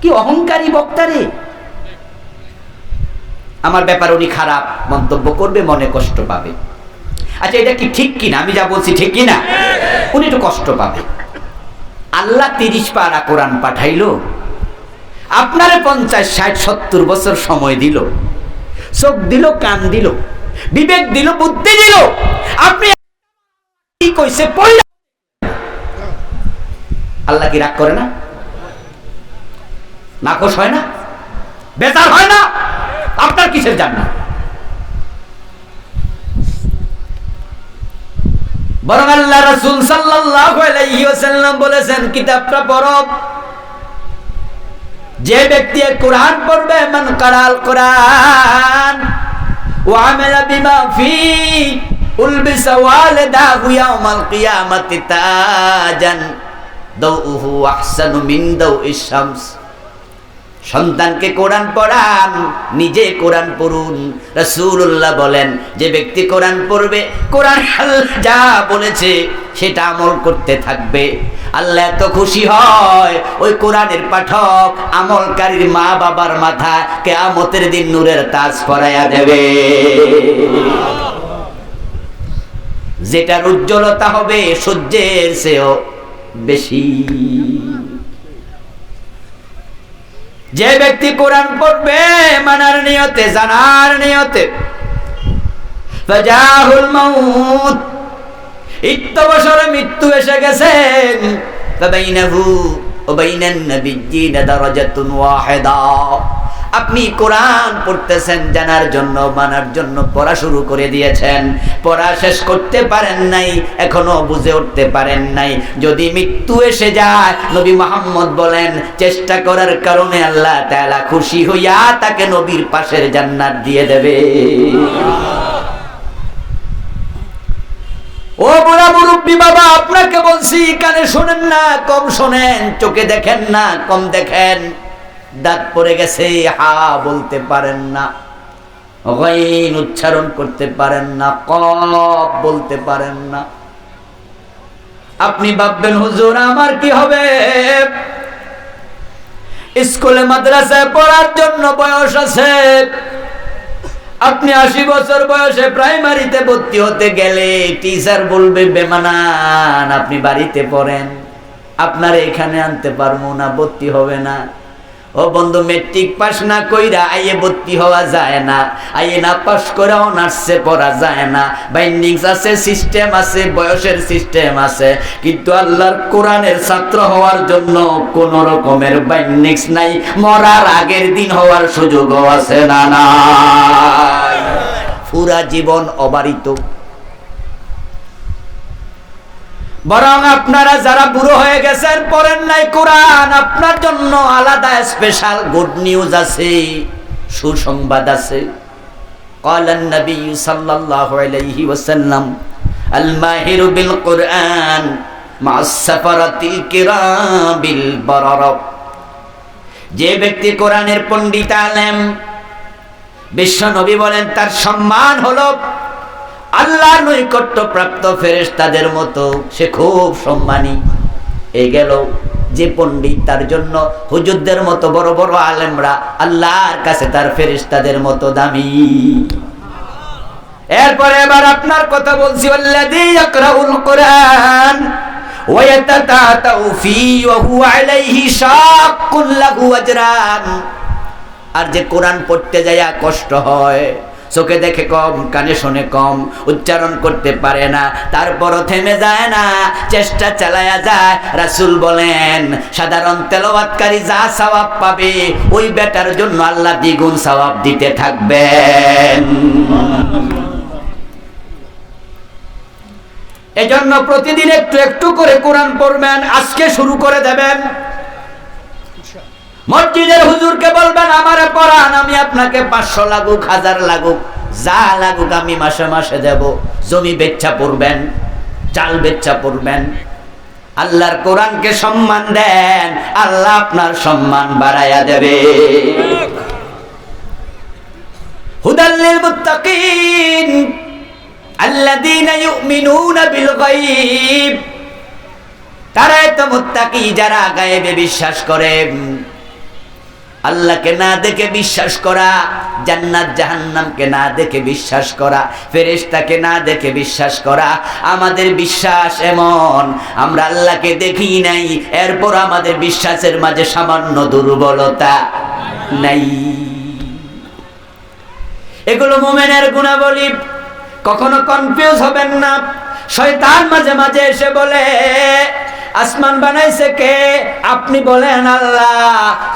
কি অহংকারী বক্তা রে, আমার ব্যাপার উনি খারাপ মন্তব্য করবে, মনে কষ্ট পাবে। আচ্ছা এটা কি ঠিক কিনা? আমি যা বলছি ঠিক কিনা? উনি একটু কষ্ট পাবে। আল্লাহ 30 পারা কোরআন পাঠাইলো, আপনার 50 60 70 বছর সময় দিল, চোখ দিল, কান দিল, বিবেক দিল, বুদ্ধি দিল, আপনি কি কইছে পড়লা, আল্লাহ কি রাগ করে না? নাখোশ হয় না? বেজার হয় না? আপনার কিসের জান্নাত? বরং আল্লাহ রাসূল সাল্লাল্লাহু আলাইহি ওয়াসাল্লাম বলেছেন, কিতাবটা পড়ো, যে ব্যক্তি কোরআন পড়বে, মান কারাল কোরআন ওয়া আমালা বিমা ফি উলবিসা ওয়ালিদাহু ইয়াউমাল কিয়ামাতি তাজান দাউহু আহসানু মিন দাউইশ শামস। সন্তানকে কোরআন পড়ান, নিজে কোরআন পড়ুন। রাসূলুল্লাহ বলেন, যে ব্যক্তি কোরআন পড়বে, কোরআন যা বলেছে সেটা আমল করতে থাকবে, আল্লাহ এত খুশি হয় ওই কোরআনের পাঠক আমলকারীর মা বাবার মাথা কিয়ামতের দিন নূরের তাজ পরাইয়া দেবে, যেটার উজ্জ্বলতা হবে সূর্যের চেয়েও বেশি। যে ব্যক্তি কোরআন পড়বে মানার নিয়তে, জানার নিয়তে, ফাজাহুল মাউত, 1 বছরে মৃত্যু এসে গেছে, ফাবাইনাহু ওয়া বাইনান নাবিয়্যিনা দারাজাতুন ওয়াহিদা। আপনি কোরআন পড়তেছেন জানার জন্য, মানার জন্য পড়া শুরু করে দিয়েছেন, পড়া শেষ করতে পারেন নাই, এখনো বুঝে উঠতে পারেন নাই। যদি মৃত্যু এসে যায়, নবী মুহাম্মদ বলেন, চেষ্টা করার কারণে আল্লাহ তাআলা খুশি হইয়া তাকে নবীর পাশের জান্নাত দিয়ে দেবে। ও বুড়া মুরব্বী বাবা, আপনাকে বলছি, কানে শোনেন না, কম শোনেন, চোখে দেখেন না, কম দেখেন, দাঁত পড়ে গেছে, হা বলতে পারেন না, গাইন উচ্চারণ করতে পারেন না, কফ বলতে পারেন না। আপনি ভাববেন হুজুর আমার কি হবে? স্কুলে মাদ্রাসায় পড়ার জন্য বয়স আছে, আপনি 80 বছর বয়সে প্রাইমারিতে ভর্তি হতে গেলে টিচার বলবে বেমানান আপনি বাড়িতে পড়েন, আপনার এখানে আনতে পারবো না, ভর্তি হবে না। ও বন্ধু, মেট্রিক পাস না কইরা আইয়ে ভর্তি হওয়া যায় না, আইয়ে না পাস করে অনার্সে পড়া যায় না। বাইন্ডিংস আছে, সিস্টেম আছে, বয়সের সিস্টেম আছে, কিন্তু আল্লাহর কোরআনের ছাত্র হওয়ার জন্য কোন রকমের বাইন্ডিংস নাই। মরার আগের দিন হওয়ার সুযোগও আছে না নাই? পুরা জীবন অবারিত। বরং আপনারা যারা বুড়ো হয়ে গেছেন, পড়েন নাই কোরআন, আপনার জন্য আলাদা স্পেশাল গুড নিউজ আছে, সুসংবাদ আছে। ক্বালান নবী সাল্লাল্লাহু আলাইহি ওয়াসাল্লাম আল মাহিরু বিল কুরআন মা'আস সাফারাতিল কিরামিল বারারা। যে ব্যক্তি কোরআনের পণ্ডিত আলেম, বিশ্ব নবী বলেন তার সম্মান হলো আল্লাহর নৈকট্য প্রাপ্ত ফেরেশতাদের মতো, সে খুব সম্মানী। এই গেল যে পণ্ডিত, তার জন্য হুজুরদের মতো বড় বড় আলেমরা আল্লাহর কাছে তার ফেরেশতাদের মতো দামি। এরপরে এবার আপনার কথা বলছি, আল্লাযী ইয়াকরাউল কুরআন ওয়া ইয়াতাতাউ ফী ওয়া হুয়া আলাইহি শাক্কুল লাহু আজরান। আর যে কোরআন পড়তে যায় কষ্ট হয়, চোখে দেখে কম, কানে শোনে কম, উচ্চারণ করতে পারে না, তারপরও থেমে যায় না, চেষ্টা চালায়া যায়। রাসূল বলেন সাধারণ তেলাওয়াতকারী যা সওয়াব পাবে, ওই বেটার জন্য আল্লাহ দ্বিগুণ সওয়াব দিতে থাকবেন। এজন্য প্রতিদিন একটু একটু করে কোরআন পড়বেন, আজকে শুরু করে দেবেন। মসজিদের হুজুরকে বলবেন আমারে পড়ান, আমি আপনাকে 500 লাগুক 1000 লাগুক যা লাগুক আমি মাসে মাসে দেব। জমি বেচা পড়বেন, চাল বেচা পড়বেন। আল্লাহর কোরআনকে সম্মান দেন, আল্লাহ আপনার সম্মান বাড়ায়া দেবে। হুদাল লিল মুত্তাকিন আল্লাযীনা ইউমিনুনা বিল গায়ব। তারাই তো মুত্তাকি যারা গায়েবে বিশ্বাস করে। আল্লাহকে না দেখে বিশ্বাস করা, জান্নাত জাহান্নামকে না দেখে বিশ্বাস করা, ফেরেশতাকে না দেখে বিশ্বাস করা। আমাদের বিশ্বাস এমন, আমরা আল্লাহকে দেখি নাই, এরপর আমাদের বিশ্বাসের মাঝে সামান্য দুর্বলতা নাই। এগুলো মুমিনের গুণাবলী, কখনো কনফিউজ হবেন না। শয়তান মাঝে মাঝে এসে বলে আসমান বানাইছে কে? আপনি বলেন আল্লাহ।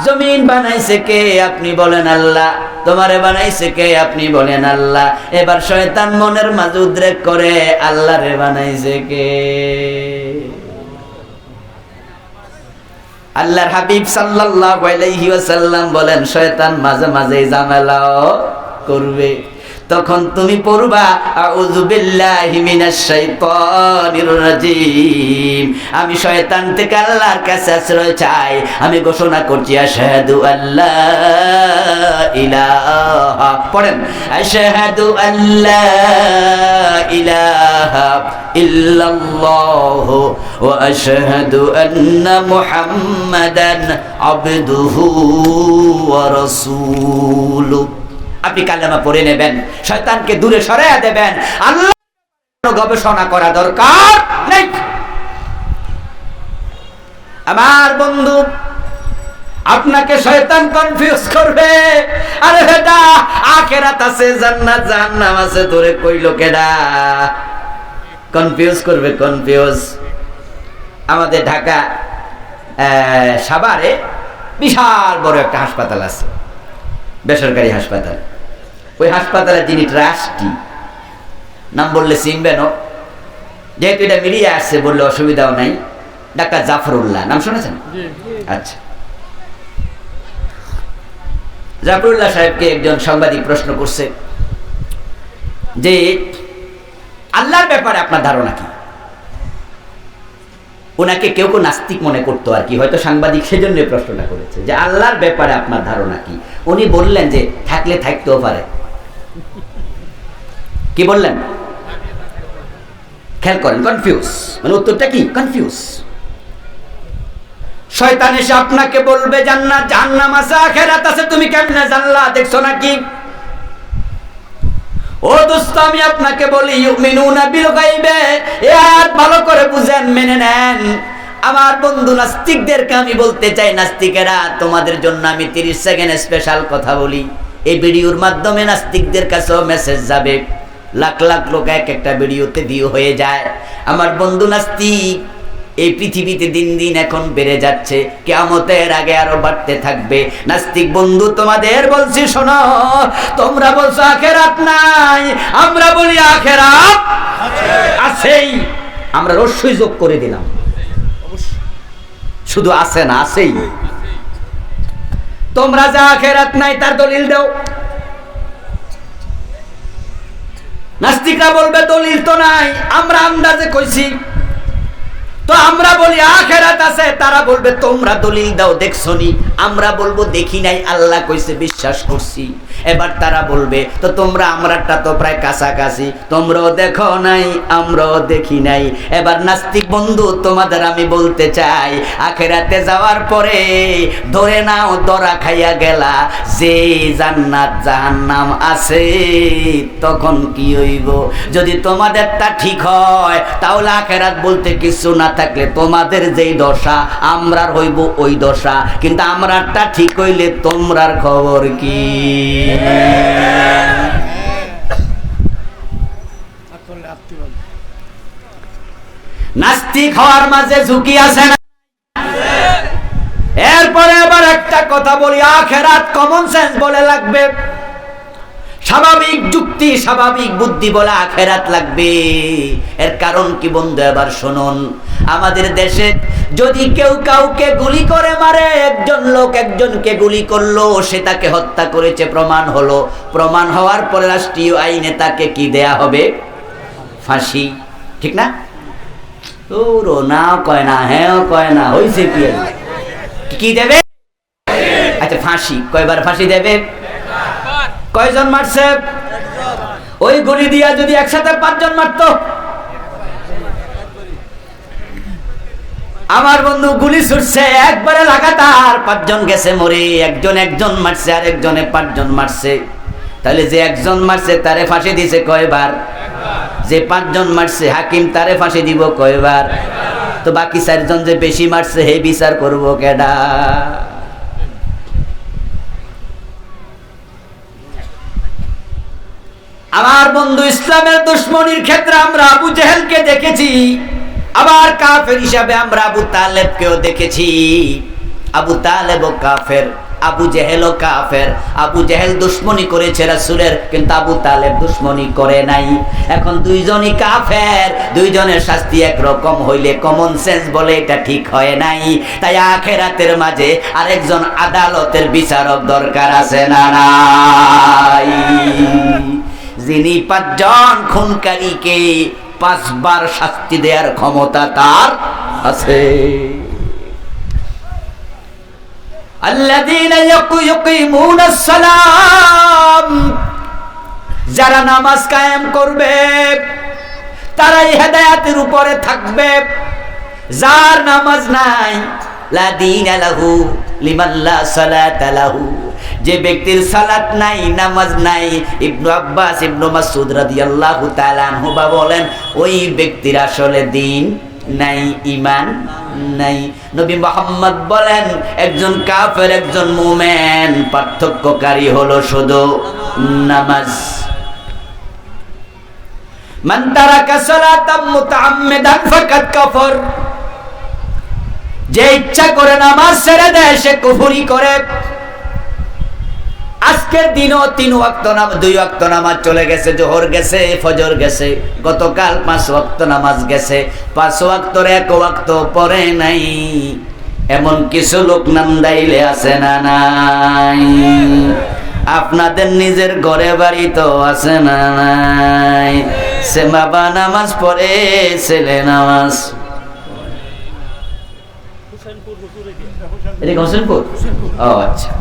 জমিন বানাইছে কে? আপনি বলেন আল্লাহ। তোমারে বানাইছে কে? আপনি বলেন আল্লাহ। এবার শয়তান মনের মাঝে উদ্রেক করে আল্লাহরে বানাইছে কে? আল্লাহর হাবিব সাল্লাল্লাহু আলাইহি ওয়াসাল্লাম বলেন শয়তান মাঝে মাঝে ঝামেলাও করবে, তখন তুমি পড়বা আউযু বিল্লাহি মিনাশ শাইতানির রাজিম। আমি শয়তান থেকে আল্লাহর কাছে আশ্রয় চাই। আমি ঘোষণা করছি আশহাদু আল্লা ইলাহা, পড়েন আশহাদু আল্লা ইলাহা ইল্লাল্লাহু ওয়া আশহাদু আন্না মুহাম্মাদান আবদুহু ওয়া রাসূলুহু। আপনি কালেমা পড়ে নেবেন, শয়তানকে দূরে সরাইয়া দেবেন। আল্লাহ গবেষণা করা দরকার নেই। আমার বন্ধু, আপনাকে শয়তান কনফিউজ করবে। আরে বেটা, আখিরাত আছে, জান্নাত জাহান্নাম আছে, তোরে কইলো কেডা? কনফিউজ করবে, কনফিউজ। আমাদের ঢাকা সাভারে বিশাল বড় একটা হাসপাতাল আছে, বেসরকারি হাসপাতাল। ওই হাসপাতালের যিনি ট্রাস্টি, নাম বললে চিনবেন, যেহেতু এটা মিলিয়ে আসছে বললে অসুবিধাও নাই, ডাক্তার জাফরুল্লাহ, নাম শুনেছেন? আচ্ছা, জাফরুল্লাহ সাহেবকে একজন সাংবাদিক প্রশ্ন করছে যে আল্লাহর ব্যাপারে আপনার ধারণা কি? ওনাকে কেউ কেউ নাস্তিক মনে করতো আর কি, হয়তো সাংবাদিক সেজন্য প্রশ্নটা করেছে যে আল্লাহর ব্যাপারে আপনার ধারণা কি। উনি বললেন যে থাকলে থাকতেও পারে। কি বললেন? খেয়াল করেন, কনফিউজ, মানে উত্তরটা কি? কনফিউজ। শয়তান এসে আপনাকে বলবে জান্নাত জাহান্নাম আছে, আখিরাত আছে, তুমি কেমনে জানলা? দেখছো নাকি? ও দোস্ত, আমি আপনাকে বলি ইউমিনুনা বিল গায়বে, এই আয়াত ভালো করে বুঝেন, মেনে নেন। আমার বন্ধু নাস্তিকদেরকে আমি বলতে চাই, নাস্তিকেরা তোমাদের জন্য আমি 30 সেকেন্ড স্পেশাল কথা বলি। এই ভিডিওর মাধ্যমে নাস্তিকদের কাছেও মেসেজ যাবে। লাখ লাখ লোক এক একটা ভিডিওতে ভিউ হয়ে যায়। আমার বন্ধু নাস্তিক, এই পৃথিবীতে দিন দিন এখন বেড়ে যাচ্ছে, কিয়ামতের আগে আরো বাড়তে থাকবে। নাস্তিক বন্ধু তোমাদের বলছি, শোনো, তোমরা বলছো আখিরাত নাই, আমরা বলি আখিরাত আছেই। আমরা রস্যই যোগ করে দিলাম, শুধু আছে না, আছেই। তোমরা যা আখিরাত নাই তার দলিল দাও। নাস্তিকরা বলবে দলিল তো নাই, আমরা আন্দাজে কইছি। তো আমরা বলি আখিরাত আছে, তারা বলবে তোমরা দলিল দাও দেখছনি। আমরা বলবো দেখি নাই, আল্লাহ কইছে বিশ্বাস করছি। এবার তারা বলবে তো তোমরা আমরাটা তো প্রায় কাছাকাছি, তোমরাও দেখো নাই আমরাও দেখি নাই। এবার নাস্তিক বন্ধু তোমাদের আমি বলতে চাই, আখিরাতে যাওয়ার পরে ধরে নাও ধরা খাইয়া গেলা যে জান্নাত জাহান্নাম আছে, তখন কি হইব? যদি তোমাদেরটা ঠিক হয় তাহলে আখিরাত বলতে কিছু না থাকলে তোমাদের যেই দশা আমরার হইব ওই দশা। কিন্তু আমরারটা ঠিক হইলে তোমরার খবর কি? নাস্তিক হওয়ার মাঝে ঝুঁকি আছে না? এরপরে আবার একটা কথা বলি, আখিরাত কমন সেন্স বলে লাগবে, স্বাভাবিক যুক্তি স্বাভাবিক বুদ্ধি বলে আখিরাত লাগবে। এর কারণ কি বন্ধু? এবার শুনুন, আমাদের দেশে যদি কেউ কাউকে গুলি করে মারে, একজন লোক একজনকে গুলি করলো, সে তাকে হত্যা করেছে, প্রমাণ হলো। প্রমাণ হওয়ার পরে রাষ্ট্রীয় আইনে তাকে কি দেয়া হবে? ফাঁসি, ঠিক না? ওরও না কয় না, হ্যাঁ কয় না, হইছে কি দেবে? আচ্ছা ফাঁসি। কয়বার ফাঁসি দেবে? কয়জন মারছে? ওই গুলি দিয়া যদি একসাথে 5 জন মারতো, আমার বন্ধু গুলি ছুটছে একবারে লাগাতার, 5 জন গেছে মরে। একজন মারছে আর একজনে 5 জন মারছে। তাহলে যে একজন মারছে তারে ফাঁসি দিছে কয়বার? যে 5 জন মারছে হাকিম তারে ফাঁসি দিব কয়বার? তো বাকি 4 জন যে বেশি মারছে হে বিচার করবো কেডা? আমার বন্ধু ইসলামের দুশমনির ক্ষেত্রে আমরা আবু জেহেলকে দেখেছি, আবার কাফের হিসাবে আমরা আবু তালেবকেও দেখেছি। আবু তালেবও কাফের, আবু জেহেলও কাফের। আবু জেহেল দুশমনি করেছে রাসূলের, কিন্তু আবু তালেব দুশমনি করে নাই। এখন দুইজনই কাফের, দুইজনের শাস্তি একরকম হইলে কমন সেন্স বলে এটা ঠিক হয় নাই। তাই আখিরাতের মাঝে আরেকজন আদালতের বিচারক দরকার আছে না নাই? যিনি 5 জন খুনকারীকে 5 বার শাস্তি দেওয়ার ক্ষমতা তার আছে। আল্লাযীনা ইয়াকুমুনাস সালাম, যারা নামাজ কায়েম করবে তারাই হেদায়েতের উপরে থাকবে। যার নামাজ নাই, লা দীনা লাহু লিমান লা সালাতা লাহু, যে ব্যক্তির সালাত নাই, নামাজ নাই, ইবনে আব্বাস ইবনে মাসউদ রাদিয়াল্লাহু তাআলা আনহু বলেন ওই ব্যক্তির আসলে দিন নাই, ঈমান নাই। নবী মুহাম্মদ বলেন একজন কাফের একজন মুমিন পার্থক্যকারী হলো শুধু নামাজ। মান তারাকা সালাতাম মুতাআম্মিদান ফাকাদ কাফার, যে ইচ্ছা করে নামাজ ছেড়ে দেয় সে কুফরি করে। আজকের দিনও 3 ওয়াক্ত নামাজ, 2 ওয়াক্ত নামাজ চলে গেছে, জোহর গেছে, ফজর গেছে, গতকাল 5 ওয়াক্ত নামাজ গেছে, 5 ওয়াক্তর 1 ওয়াক্ত পড়ে নাই। এমন কিছু লোক নান্দাইলে আছে না নাই? আপনাদের নিজের ঘরে বাড়ি তো আছে না নাই? সে বাবা নামাজ পড়ে, ছেলে নামাজ। এটা হোসেনপুর? ও আচ্ছা,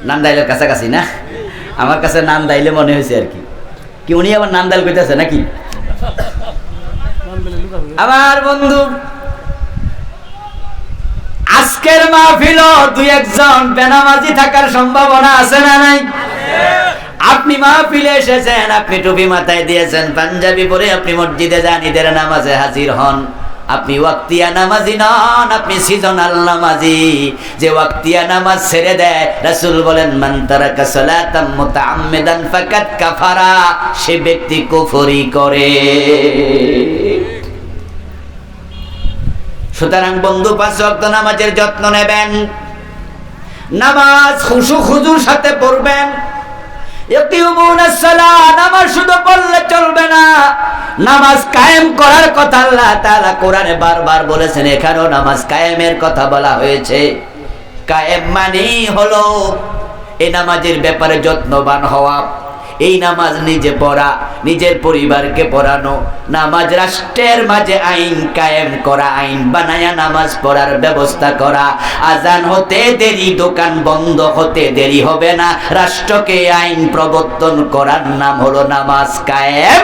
নান্দাইলের কাছাকাছি না? আমার কাছে নান্দাইলে মনে হয়েছে আর কি। কি উনি আবার নান্দাইল কইতেছে নাকি? আমার বন্ধু আজকের মাহফিলও দুই একজন বেনামাজি থাকার সম্ভাবনা আছে না নাই? আপনি মাহফিলে এসেছেন, আপনি টুপি মাথায় দিয়েছেন, পাঞ্জাবি পরে আপনি মসজিদে যান, ঈদের নামাজে হাজির হন, আপনি ওয়াক্তিয়া নামাজি নন, আপনি সিজনাল নামাজি। যে ওয়াক্তিয়া নামাজ ছেড়ে দেয়, রাসূল বলেন মান তারাকা সালাতাম মুতাআম্মিদান ফাকাদ কাফারা, সে ব্যক্তি কুফরি করে। সুতরাং বন্ধু, 5 ওয়াক্ত নামাজের যত্ন নেবেন, নামাজ খুশু খুজুর সাথে পড়বেন। ইয়াকিমুনাস সালাহ, নামাজ শুধু পড়লে চলবে না, নামাজ কায়েম করার কথা আল্লাহ তাআলা কোরআনে বারবার বলেছেন, এখানেও নামাজ কায়েমের কথা বলা হয়েছে। কায়েম মানে হলো এই নামাজের ব্যাপারে যত্নবান হওয়া, এই নামাজ নিজে পড়া, নিজের পরিবারকে পড়ানো, নামাজ রাষ্ট্রের মাঝে আইন কায়েম করা, আইন বানায়া নামাজ পড়ার ব্যবস্থা করা। আজান হতে দেরি, দোকান বন্ধ হতে দেরি হবে না, রাষ্ট্রকে আইন প্রবর্তন করার নাম হলো নামাজ কায়েম।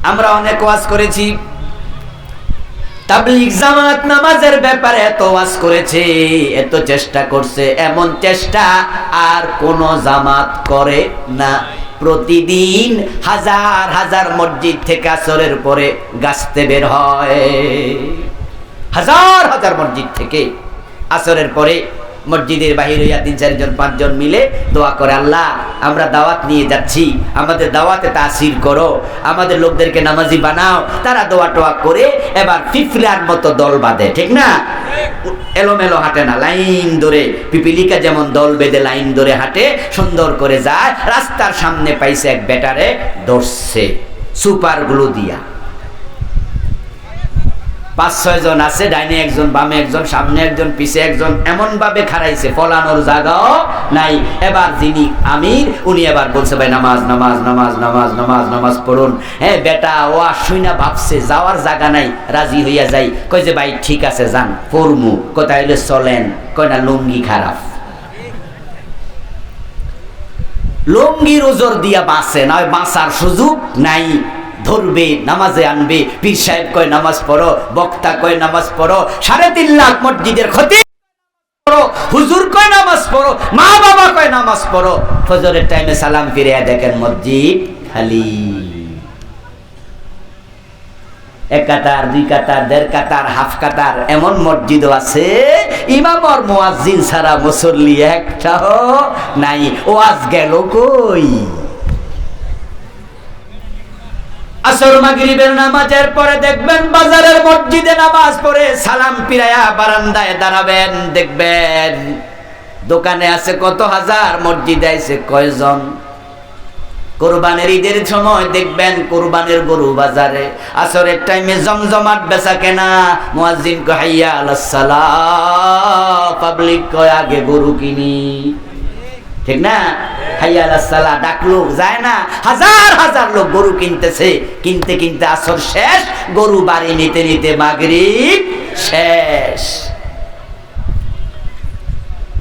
আমরা অনেক ওয়াজ করেছি, তাবলীগ জামাত নামাজের ব্যাপারে এত ওয়াজ করেছে, এত চেষ্টা করছে, এমন চেষ্টা আর কোন জামাত করে না। প্রতিদিন হাজার হাজার মসজিদ থেকে আসরের পরে গাছতে বের হয়, হাজার হাজার মসজিদ থেকে আসরের পরে মসজিদের বাহির হইয়া 3-4 জন 5 জন মিলে দোয়া করে, আল্লাহ আমরা দাওয়াত নিয়ে যাচ্ছি, আমাদের দাওয়াতে তাসির করো, আমাদের লোকদেরকে নামাজি বানাও। তারা দোয়া টোয়া করে এবার পিপলার মতো দল বাঁধে, ঠিক না? এলোমেলো হাঁটে না, লাইন ধরে, পিপিলিকা যেমন দল বেঁধে লাইন ধরে হাঁটে, সুন্দর করে যায়। রাস্তার সামনে পাইছে এক বেটারে, ধরছে সুপার গ্লু দিয়া। 5-6 জন আছে, ডাইনে একজন, বামে একজন, সামনে একজন, পিছে একজন, এমন ভাবে খাড়াইছে, ফলানোর জায়গাও নাই। এবার যিনি আমির, উনি এবার বলছে, ভাই নামাজ নামাজ নামাজ নামাজ নামাজ নামাজ পড়ুন। হ্যাঁ বেটা, ও শুইনা ভাবছে যাওয়ার জায়গা নাই, রাজি হইয়া যাই, কই যে ভাই ঠিক আছে যান পড়মু। কোথায় হইলে চলেন, কয় না লুঙ্গি খারাপ, লুঙ্গির ওজর দিয়া বাঁচে না, বাঁচার সুযোগ নাই। ধরবে, নামাজে আনবে, পীর সাহেব কয় নামাজ পড়ো, বক্তা কয় নামাজ পড়ো, 3.5 লাখ মসজিদের ক্ষতি পড়ো, হুজুর কয় নামাজ পড়ো, মা বাবা কয় নামাজ পড়ো। ফজরের টাইমে সালাম ফিরিয়ে দেখেন মসজিদ খালি। 1 কাতার, 2 কাতার, 1.5 কাতার, হাফ কাতার, এমন মসজিদও আছে ইমাম আর মুয়াজ্জিন ছাড়া মুসল্লি একটাও নাই। ওয়াজ গেল কই? আসর মাগরিবের নামাজের পরে দেখবেন বাজারের মসজিদে নামাজ পড়ে সালাম ফিরায়া বারান্দায় দাঁড়াবেন, দেখবেন দোকানে আছে কত হাজার, মসজিদে আছে কয়জন। কুরবানির ঈদের সময় দেখবেন কুরবানির গরু বাজারে, আসরের টাইমে জমজমাট বেচা কেনা, মুয়াজ্জিন কয় হাইয়া আলাস সালাহ, পাবলিক কয় আগে গরু কিনি, ঠিক না? হাইয়া আলাস সালাহ ডাকলো, যায় না, হাজার হাজার লোক গরু কিনতেছে, কিনতে কিনতে আসর শেষ, গরু বাড়ি নিতে নিতে মাগরিব শেষ।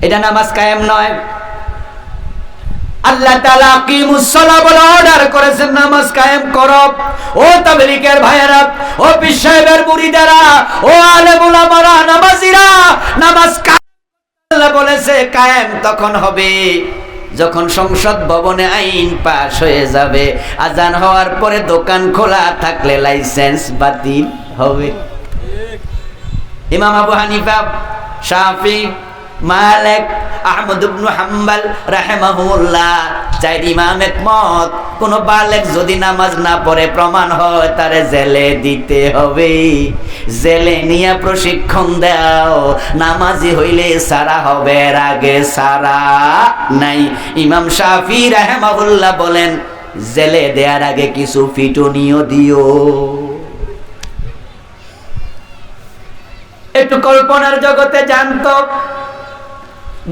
এটা নামাজ কায়েম নয়। আল্লাহ তাআলা আকিমুস সালাহ বলে অর্ডার করেছেন, নামাজ কায়েম করো। ও তাবলীগের ভাইয়েরা, ও পীর সাহেবের মুরিদেরা, ও আলেম উলামারা, নামাজিরা, নামাজ আল্লাহ বলেছে কায়েম তখন হবে যখন সংসদ ভবনে আইন পাশ হয়ে যাবে। আজান হওয়ার পরে দোকান খোলা থাকলে লাইসেন্স বাতিল হবে। ইমাম আবু হানিফা, শাফি, মালিক, আহমদ ইবনে হাম্বল রাহিমাহুল্লাহ 4 ইমাম একমত, কোন বালেক যদি নামাজ না পড়ে প্রমাণ হয় তারে জেলে দিতে হবে। জেলে নিয়ে প্রশিক্ষণ দাও, নামাজি হইলে সারা হবে, এর আগে সারা নাই। ইমাম শাফি রাহিমাহুল্লাহ বলেন জেলে দেওয়ার আগে কিছু পিটুনিও দিও। একটু কল্পনার জগতে জানতো,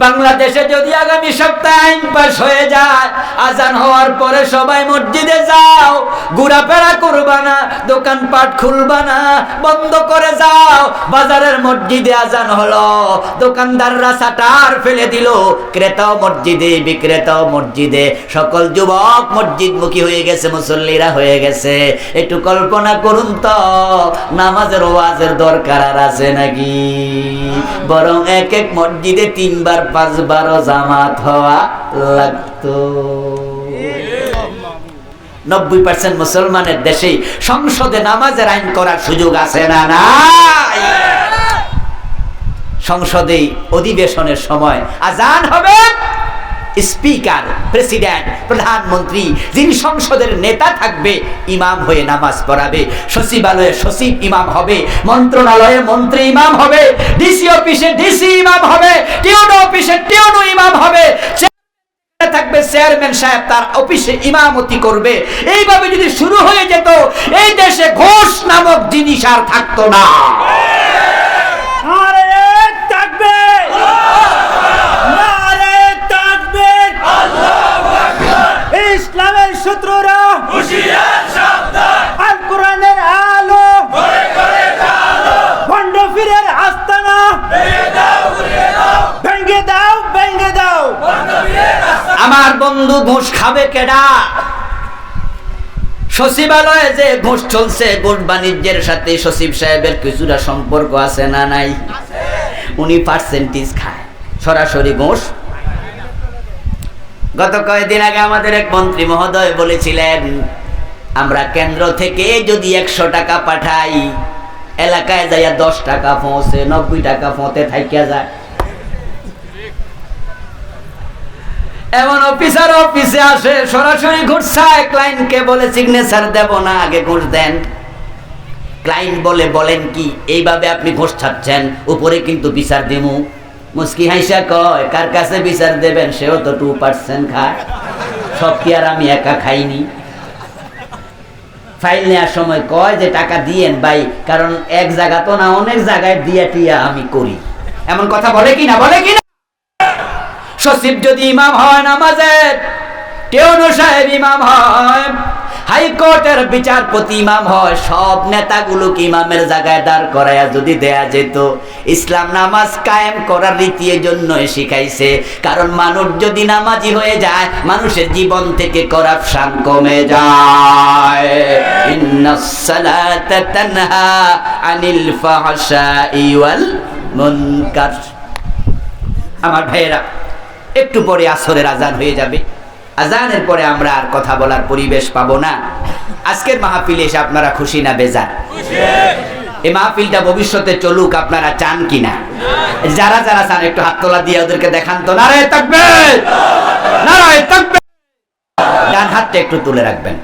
বাংলাদেশে যদি আগামী সপ্তাহে আইন পাস হয়ে যায়, আজান হওয়ার পরে সবাই মসজিদে যাও, ঘোরাফেরা করবা না, দোকানপাট খুলবা না, বন্ধ করে যাও। বাজারের মসজিদে আজান হলো, দোকানদাররা শাটার ফেলে দিল, ক্রেতাও মসজিদে, বিক্রেতাও মসজিদে, সকল যুবক মসজিদমুখী হয়ে গেছে, মুসল্লিরা হয়ে গেছে। একটু কল্পনা করুন তো, নামাজের ওয়াজের দরকার আর আছে নাকি? বরং এক এক মসজিদে 3 বার 5 বার জামাত হওয়া লাগতো। 90% মুসলমানের দেশে সংসদে নামাজের আইন করার সুযোগ আছে না নাই? সংসদে অধিবেশনের সময় আজান হবে, স্পিকার, প্রেসিডেন্ট, প্রধানমন্ত্রী, যিনি সংসদের নেতা থাকবে, ইমাম হয়ে নামাজ পড়াবে। সচিবালয়ে সচিব ইমাম হবে, মন্ত্রণালয়ে মন্ত্রী ইমাম হবে, ডিসি অফিসে ডিসি ইমাম হবে, টিউনো অফিসে টিউনো ইমাম হবে, থাকবে চেয়ারম্যান সাহেব, তার অফিসে ইমামতি করবে। এইভাবে যদি শুরু হয়ে যেত, এই দেশে ঘুষ নামক জিনিস আর থাকতো না। ইসলামের শত্রুরা হুঁশিয়ার সাবধান, আল কোরআনের আলো ঘরে ঘরে জ্বালো, ভণ্ড পীরের আস্তানা ভেঙে দাও ঘুরিয়ে দাও, ভেঙে দাও ভেঙে দাও ভণ্ড পীরের আস্তানা। আমার বন্ধু, ঘুষ খাবে কেডা? সচিবালয়ে যে ঘুষ চলছে, ঘুষ বাণিজ্যের সাথে সচিব সাহেবের কিছুটা সম্পর্ক আছে না নাই? উনি পার্সেন্টেজ খায়, সরাসরি ঘুষ। গত কয়েকদিন আগে আমাদের এক মন্ত্রী মহোদয় বলেছিলেন, আমরা কেন্দ্র থেকে যদি 100 টাকা পাঠাই, এলাকায় যাইয়া 10 টাকা পৌঁছে, 90 টাকা পৌঁতে থাইকা যায়। এমন অফিসার অফিসে আসে, সরাসরি ঘুষ চায়, ক্লায়েন্টকে বলে সিগনেচার দেব না, আগে ঘুষ দেন। ক্লায়েন্ট বলে, বলেন কি, এইভাবে আপনি ঘুষ ছাড়ছেন, উপরে কিন্তু বিচার দিমু। মুস্কি হাইসা কয়, কার কাছে বিচার দেবেন? সেও তো 2% খায়, সব কি আর আমি একা খাইনি? ফাইল নেওয়ার সময় কয় যে টাকা দিয়েন ভাই, কারণ এক জায়গা তো না, অনেক জায়গায় দিয়া টিয়া আমি করি। এমন কথা বলে কিনা? বলে কিনা? সচিব যদি ইমাম হয় নামাজের, টিউনো সাহেব ইমাম হয়, হাইকোর্টের বিচারপতি ইমাম হয়, সব নেতাগুলোকে ইমামের জায়গায় দাঁড় করাইয়া যদি দেয়া যেত। ইসলাম নামাজ কায়েম করার রীতি এই জন্যই শিখাইছে, কারণ মানুষ যদি নামাজি হয়ে যায়, মানুষের জীবন থেকে করাপশন কমে যায়। ইন্নাস সালাতা তানহা আনিল ফাহশাই ওয়াল মুনকার। আমার ভাইয়েরা, একটু পরে আসরের আজান হয়ে যাবে। আজানের পরে আমরা আর কথা বলার পরিবেশ পাবো না। আজকের মাহফিলে এসে আপনারা খুশি না বেজার? এই মাহফিলটা ভবিষ্যতে চলুক, আপনারা চান কিনা? যারা যারা চান একটু হাত তোলা দিয়ে ওদেরকে দেখান তো। নারায়ে তাকবীর, নারায়ে তাকবীর। ডান হাতটা একটু তুলে রাখবেন,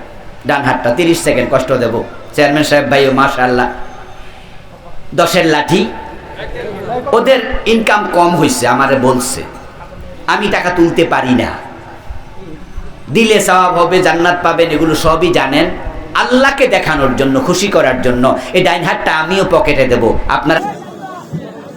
ডান হাতটা 30 সেকেন্ড কষ্ট দেব। চেয়ারম্যান সাহেব ভাইও মাশাআল্লাহ, 10-এর লাঠি। ওদের ইনকাম কম হয়েছে, আমারে বলছে, আমি টাকা তুলতে পারি না, দিলে সওয়াব হবে, জান্নাত পাবেন, এগুলো সবই জানেন। আল্লাহকে দেখানোর জন্য, খুশি করার জন্য এই ডাইন হাতটা আমিও পকেটে দেব। আপনারা